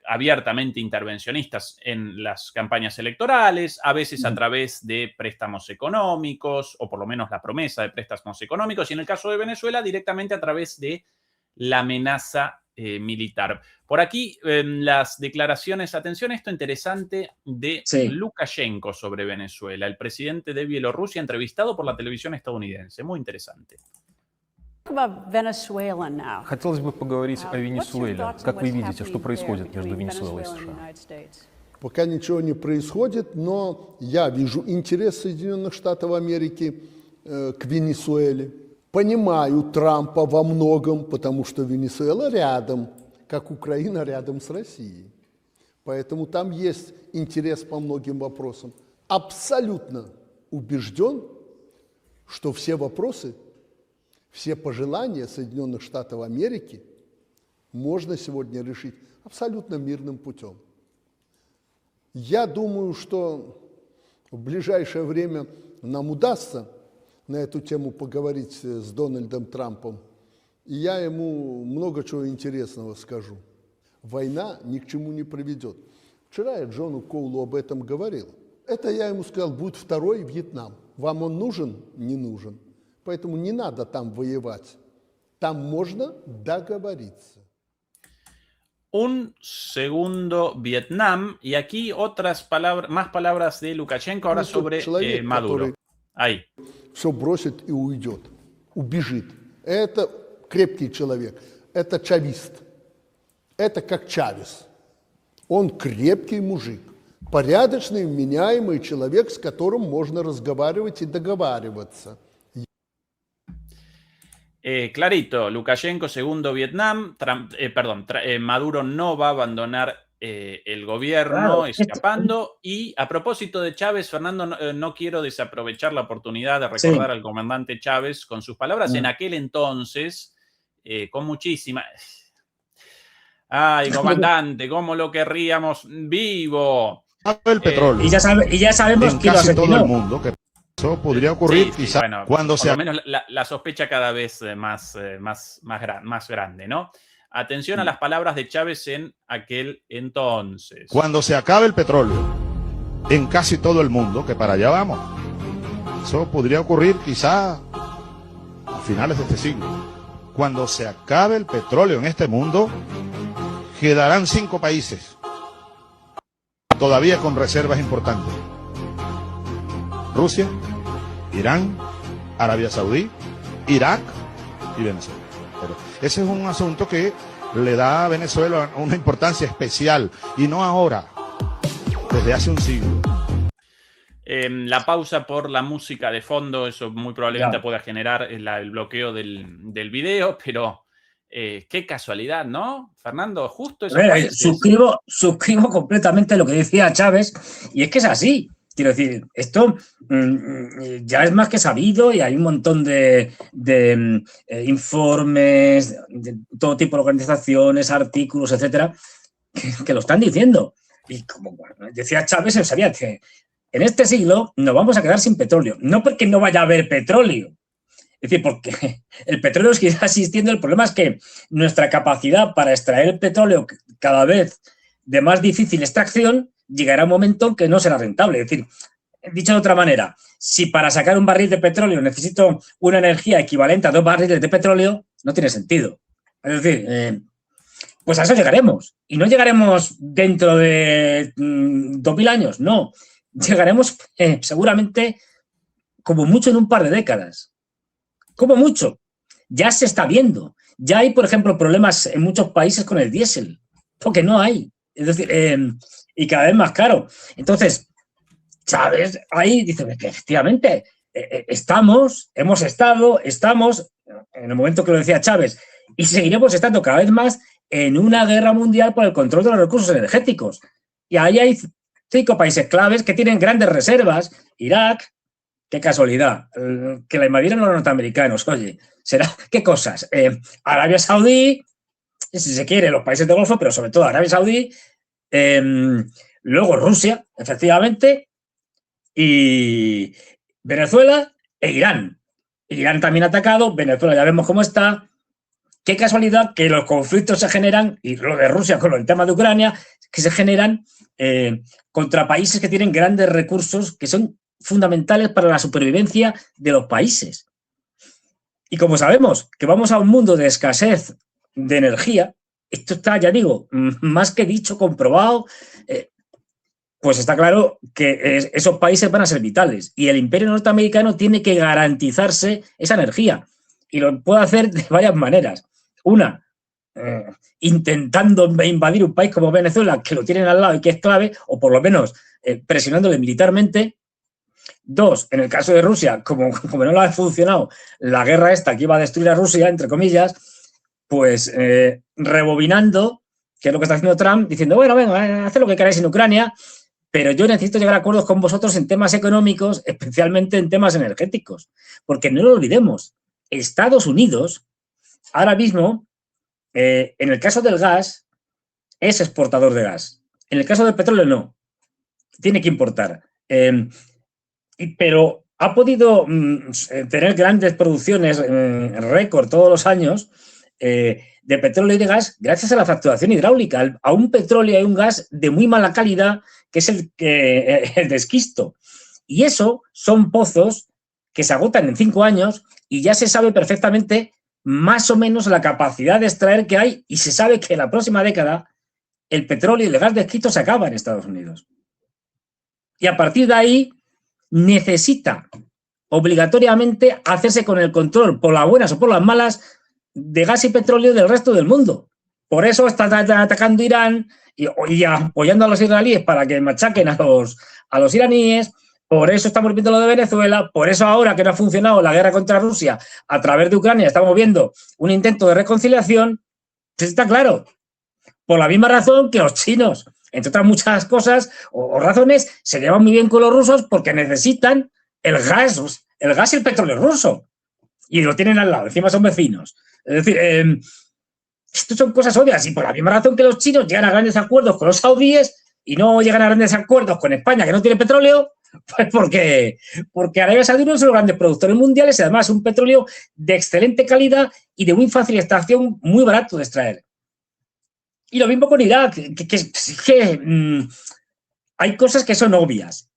abiertamente intervencionistas en las campañas electorales, a veces a través de préstamos económicos, o por lo menos la promesa de préstamos económicos, y en el caso de Venezuela, directamente a través de la amenaza militar. Por aquí, las declaraciones, atención a esto interesante, de Lukashenko sobre Venezuela, el presidente de Bielorrusia, entrevistado por la televisión estadounidense. Muy interesante. Хотелось бы поговорить о Венесуэле. Как вы видите, что происходит между Венесуэлой и США? Пока ничего не происходит, но я вижу интерес Соединенных Штатов Америки к Венесуэле. Понимаю Трампа во многом, потому что Венесуэла рядом, как Украина рядом с Россией. Поэтому там есть интерес по многим вопросам. Абсолютно убежден, что все вопросы, все пожелания Соединенных Штатов Америки можно сегодня решить абсолютно мирным путем. Я думаю, что в ближайшее время нам удастся на эту тему поговорить с Дональдом Трампом, и я ему много чего интересного скажу. Война ни к чему не приведет. Вчера я Джону Коулу об этом говорил. Это я ему сказал, будет второй Вьетнам. Вам он нужен? Не нужен. Поэтому не надо там воевать. Там можно договориться. Un segundo Vietnam, y aquí otras palabras, más palabras de Lukashenko ahora sobre Maduro. Ahí. Все бросит и уйдет, убежит. Это крепкий человек, это чавист, это как Чавес. Он крепкий мужик, порядочный, вменяемый человек, с которым можно разговаривать и договариваться. Clarito, Lukashenko, segundo Vietnam, Maduro no va a abandonar el gobierno, escapando. Y a propósito de Chávez, Fernando, no quiero desaprovechar la oportunidad de recordar al comandante Chávez con sus palabras en aquel entonces, con muchísima... Ay, comandante, cómo lo querríamos vivo. El petróleo. Y ya sabemos en que casi todo el mundo, que eso podría ocurrir quizás cuando sea... Por lo menos la sospecha cada vez más grande, ¿no? Atención a las palabras de Chávez en aquel entonces. Cuando se acabe el petróleo en casi todo el mundo, que para allá vamos. Eso podría ocurrir quizá a finales de este siglo. Cuando se acabe el petróleo en este mundo, quedarán 5 países todavía con reservas importantes. Rusia, Irán, Arabia Saudí, Irak y Venezuela. Pero ese es un asunto que le da a Venezuela una importancia especial, y no ahora, desde hace un siglo. La pausa por la música de fondo, eso muy probablemente Ya. pueda generar el bloqueo del video, pero qué casualidad, ¿no, Fernando? Justo esos países. Suscribo completamente lo que decía Chávez, y es que es así. Quiero decir, esto ya es más que sabido y hay un montón de informes de todo tipo de organizaciones, artículos, etcétera, que lo están diciendo. Y como decía Chávez, él sabía que en este siglo nos vamos a quedar sin petróleo. No porque no vaya a haber petróleo. Es decir, porque el petróleo sigue existiendo. El problema es que nuestra capacidad para extraer el petróleo cada vez de más difícil extracción llegará un momento en que no será rentable. Es decir, dicho de otra manera, si para sacar un barril de petróleo necesito una energía equivalente a 2 barriles de petróleo, no tiene sentido. Es decir, pues a eso llegaremos. Y no llegaremos dentro de 2000 años, no. Llegaremos seguramente como mucho en un par de décadas. Como mucho. Ya se está viendo. Ya hay, por ejemplo, problemas en muchos países con el diésel, porque no hay. Es decir, y cada vez más caro. Entonces, Chávez ahí dice que efectivamente estamos en el momento que lo decía Chávez, y seguiremos estando cada vez más en una guerra mundial por el control de los recursos energéticos. Y ahí hay 5 países claves que tienen grandes reservas. Irak, qué casualidad, que la invadieron los norteamericanos. Oye, ¿será qué cosas? Arabia Saudí, si se quiere, los países del Golfo, pero sobre todo Arabia Saudí, luego Rusia, efectivamente, y Venezuela e Irán. Irán también atacado, Venezuela ya vemos cómo está. Qué casualidad que los conflictos se generan, y lo de Rusia con el tema de Ucrania, que se generan contra países que tienen grandes recursos que son fundamentales para la supervivencia de los países. Y como sabemos que vamos a un mundo de escasez de energía, esto está, ya digo, más que dicho, comprobado, pues está claro que esos países van a ser vitales y el imperio norteamericano tiene que garantizarse esa energía y lo puede hacer de varias maneras. Una, intentando invadir un país como Venezuela, que lo tienen al lado y que es clave, o por lo menos presionándole militarmente. 2, en el caso de Rusia, como no le ha funcionado la guerra esta que iba a destruir a Rusia, entre comillas, pues rebobinando, que es lo que está haciendo Trump, diciendo, bueno, venga, haced lo que queráis en Ucrania, pero yo necesito llegar a acuerdos con vosotros en temas económicos, especialmente en temas energéticos. Porque no lo olvidemos, Estados Unidos, ahora mismo, en el caso del gas, es exportador de gas. En el caso del petróleo, no. Tiene que importar. Pero ha podido tener grandes producciones, récord todos los años, de petróleo y de gas gracias a la fracturación hidráulica, a un petróleo y un gas de muy mala calidad, que es el de esquisto. Y eso son pozos que se agotan en 5 años y ya se sabe perfectamente más o menos la capacidad de extraer que hay, y se sabe que en la próxima década el petróleo y el gas de esquisto se acaba en Estados Unidos. Y a partir de ahí necesita obligatoriamente hacerse con el control, por las buenas o por las malas, de gas y petróleo del resto del mundo. Por eso está atacando Irán y apoyando a los israelíes para que machaquen a los iraníes. Por eso estamos viendo lo de Venezuela. Por eso ahora que no ha funcionado la guerra contra Rusia a través de Ucrania, estamos viendo un intento de reconciliación. Pues está claro. Por la misma razón que los chinos, entre otras muchas cosas o razones, se llevan muy bien con los rusos porque necesitan el gas y el petróleo ruso. Y lo tienen al lado, encima son vecinos. Es decir, esto son cosas obvias, y por la misma razón que los chinos llegan a grandes acuerdos con los saudíes y no llegan a grandes acuerdos con España, que no tiene petróleo, pues porque Arabia Saudí no son los grandes productores mundiales y además un petróleo de excelente calidad y de muy fácil extracción, muy barato de extraer. Y lo mismo con Irak, que hay cosas que son obvias.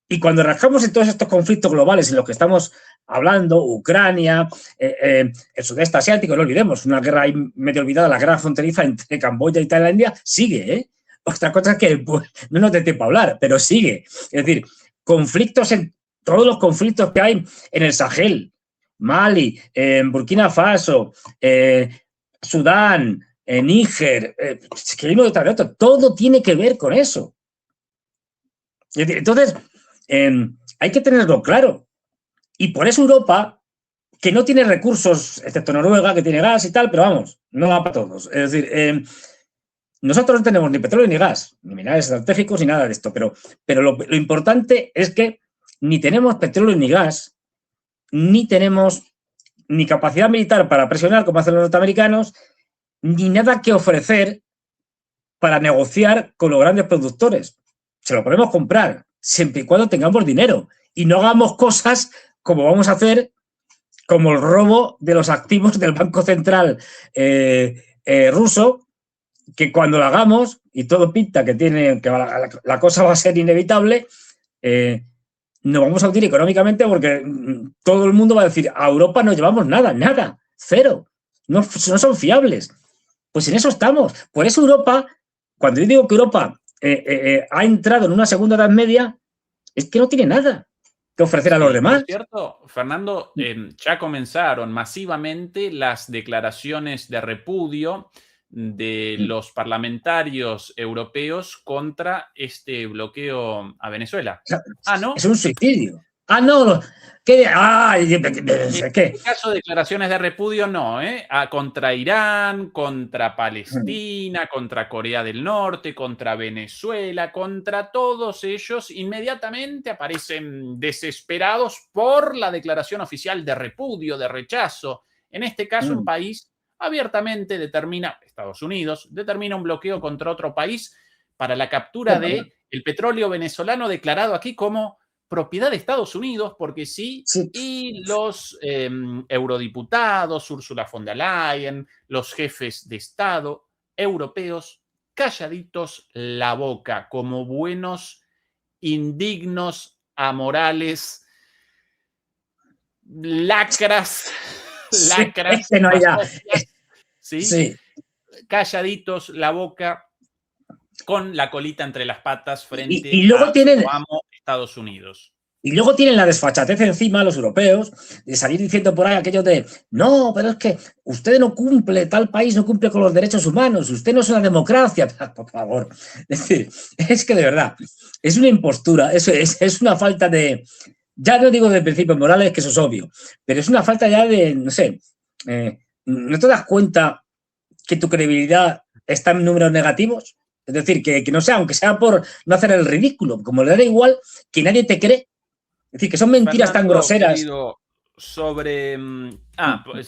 Y cuando rascamos en todos estos conflictos globales en los que estamos hablando, Ucrania, el sudeste asiático, no olvidemos, una guerra ahí medio olvidada, la guerra fronteriza entre Camboya y Tailandia, sigue, ¿eh? Otra cosa es que pues, no nos dé tiempo a hablar, pero sigue. Es decir, todos los conflictos que hay en el Sahel, Mali, Burkina Faso, Sudán, Níger, que hay uno detrás de otro, todo tiene que ver con eso. Es decir, entonces, hay que tenerlo claro. Y por eso Europa, que no tiene recursos, excepto Noruega, que tiene gas y tal, pero vamos, no va para todos. Es decir, nosotros no tenemos ni petróleo ni gas, ni minerales estratégicos ni nada de esto, pero lo importante es que ni tenemos petróleo ni gas, ni tenemos ni capacidad militar para presionar, como hacen los norteamericanos, ni nada que ofrecer para negociar con los grandes productores. Se lo podemos comprar, siempre y cuando tengamos dinero y no hagamos cosas como vamos a hacer, como el robo de los activos del Banco Central ruso, que cuando lo hagamos, y todo pinta que la cosa va a ser inevitable, nos vamos a hundir económicamente porque todo el mundo va a decir, a Europa no llevamos nada, cero, no son fiables. Pues en eso estamos. Por eso Europa, cuando yo digo que Europa ha entrado en una segunda edad media, es que no tiene nada que ofrecer a los demás. Por cierto, Fernando, ya comenzaron masivamente las declaraciones de repudio de los parlamentarios europeos contra este bloqueo a Venezuela. Ah, ¿no? Es un suicidio. Ah, no. ¿Qué? ¿Qué? En caso de declaraciones de repudio, no, contra Irán, contra Palestina, contra Corea del Norte, contra Venezuela, contra todos ellos, inmediatamente aparecen desesperados por la declaración oficial de repudio, de rechazo. En este caso, un país abiertamente Estados Unidos, determina un bloqueo contra otro país para la captura del petróleo venezolano declarado aquí como propiedad de Estados Unidos, porque sí, y los eurodiputados, Ursula von der Leyen, los jefes de Estado europeos, calladitos la boca, como buenos, indignos, amorales, lacras, ¿sí? Calladitos la boca, con la colita entre las patas frente a Estados Unidos. Y luego tienen la desfachatez encima, los europeos, de salir diciendo por ahí aquello de no, pero es que usted no cumple, tal país no cumple con los derechos humanos, usted no es una democracia, por favor. Es decir, es que de verdad, es una impostura, es una falta de, ya no digo de principios morales, que eso es obvio, pero es una falta ya de, no sé, ¿no te das cuenta que tu credibilidad está en números negativos? Es decir, que no sea, aunque sea por no hacer el ridículo, como le da igual, que nadie te cree. Es decir, que son mentiras Fernando, tan groseras. Querido,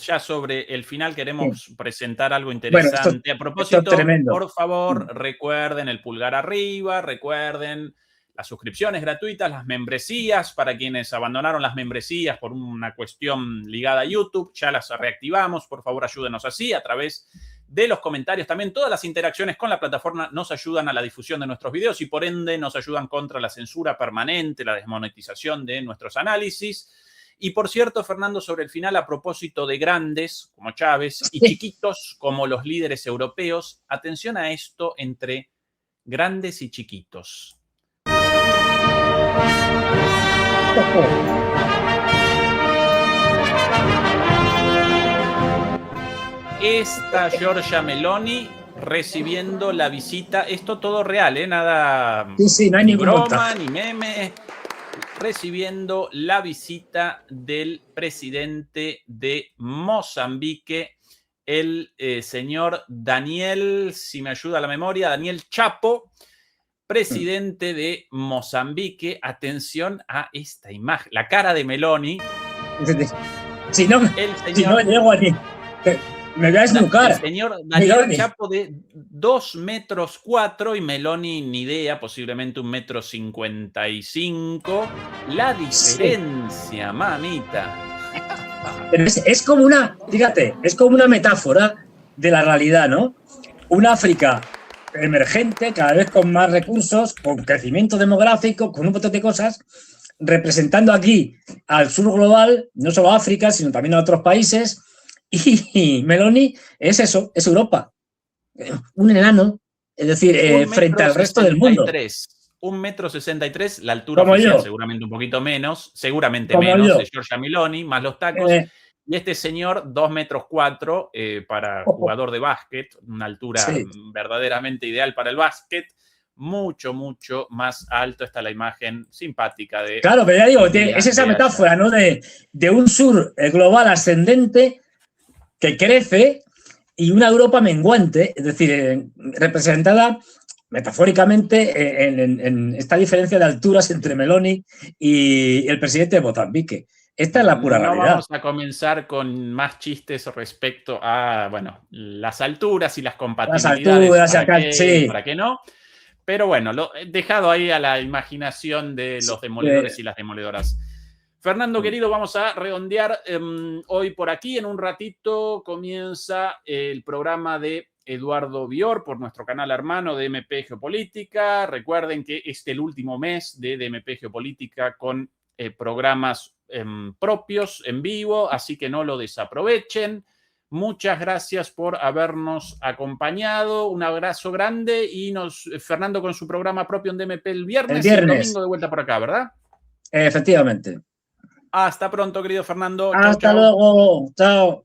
ya sobre el final queremos presentar algo interesante. A propósito, por favor, recuerden el pulgar arriba, recuerden las suscripciones gratuitas, las membresías, para quienes abandonaron las membresías por una cuestión ligada a YouTube, ya las reactivamos. Por favor, ayúdenos así a través de los comentarios. También todas las interacciones con la plataforma nos ayudan a la difusión de nuestros videos y por ende nos ayudan contra la censura permanente, la desmonetización de nuestros análisis. Y por cierto, Fernando, sobre el final, a propósito de grandes como Chávez y chiquitos como los líderes europeos, atención a esto entre grandes y chiquitos. Esta Giorgia Meloni recibiendo la visita, esto todo real, nada, no hay ni broma, ni meme, recibiendo la visita del presidente de Mozambique, el señor Daniel, si me ayuda la memoria, Daniel Chapo, presidente de Mozambique. Atención a esta imagen, la cara de Meloni. Si no llego a me voy a desnucar. El señor Daniel Chapo de 2,4 metros y Meloni, ni idea, posiblemente 1,55 m. La diferencia, mamita. Pero es como una, fíjate, es como una metáfora de la realidad, ¿no? Un África emergente, cada vez con más recursos, con crecimiento demográfico, con un montón de cosas, representando aquí al sur global, no solo a África, sino también a otros países. Y Meloni es eso, es Europa. Un enano, es decir, frente al resto del mundo. 1,63 m, la altura oficial seguramente un poquito menos, seguramente menos, de Giorgia Meloni, más los tacos. Y este señor, 2,4 m, para jugador de básquet, una altura verdaderamente ideal para el básquet, mucho más alto. Está la imagen simpática de... Claro, pero ya digo, es esa metáfora, ¿no? De un sur global ascendente que crece y una Europa menguante, es decir, representada metafóricamente en esta diferencia de alturas entre Meloni y el presidente de Mozambique. Esta es la pura realidad. No vamos a comenzar con más chistes respecto a, bueno, las alturas y las compatibilidades. Las alturas, para acá, sí. Para qué no. Pero bueno, lo he dejado ahí a la imaginación de los demoledores y las demoledoras. Fernando, querido, vamos a redondear hoy por aquí. En un ratito comienza el programa de Eduardo Bior por nuestro canal hermano de MP Geopolítica. Recuerden que este es el último mes de MP Geopolítica con programas propios en vivo, así que no lo desaprovechen. Muchas gracias por habernos acompañado. Un abrazo grande y Fernando con su programa propio en DMP el viernes. Y el domingo de vuelta por acá, ¿verdad? Efectivamente. Hasta pronto, querido Fernando. Hasta luego. Chao.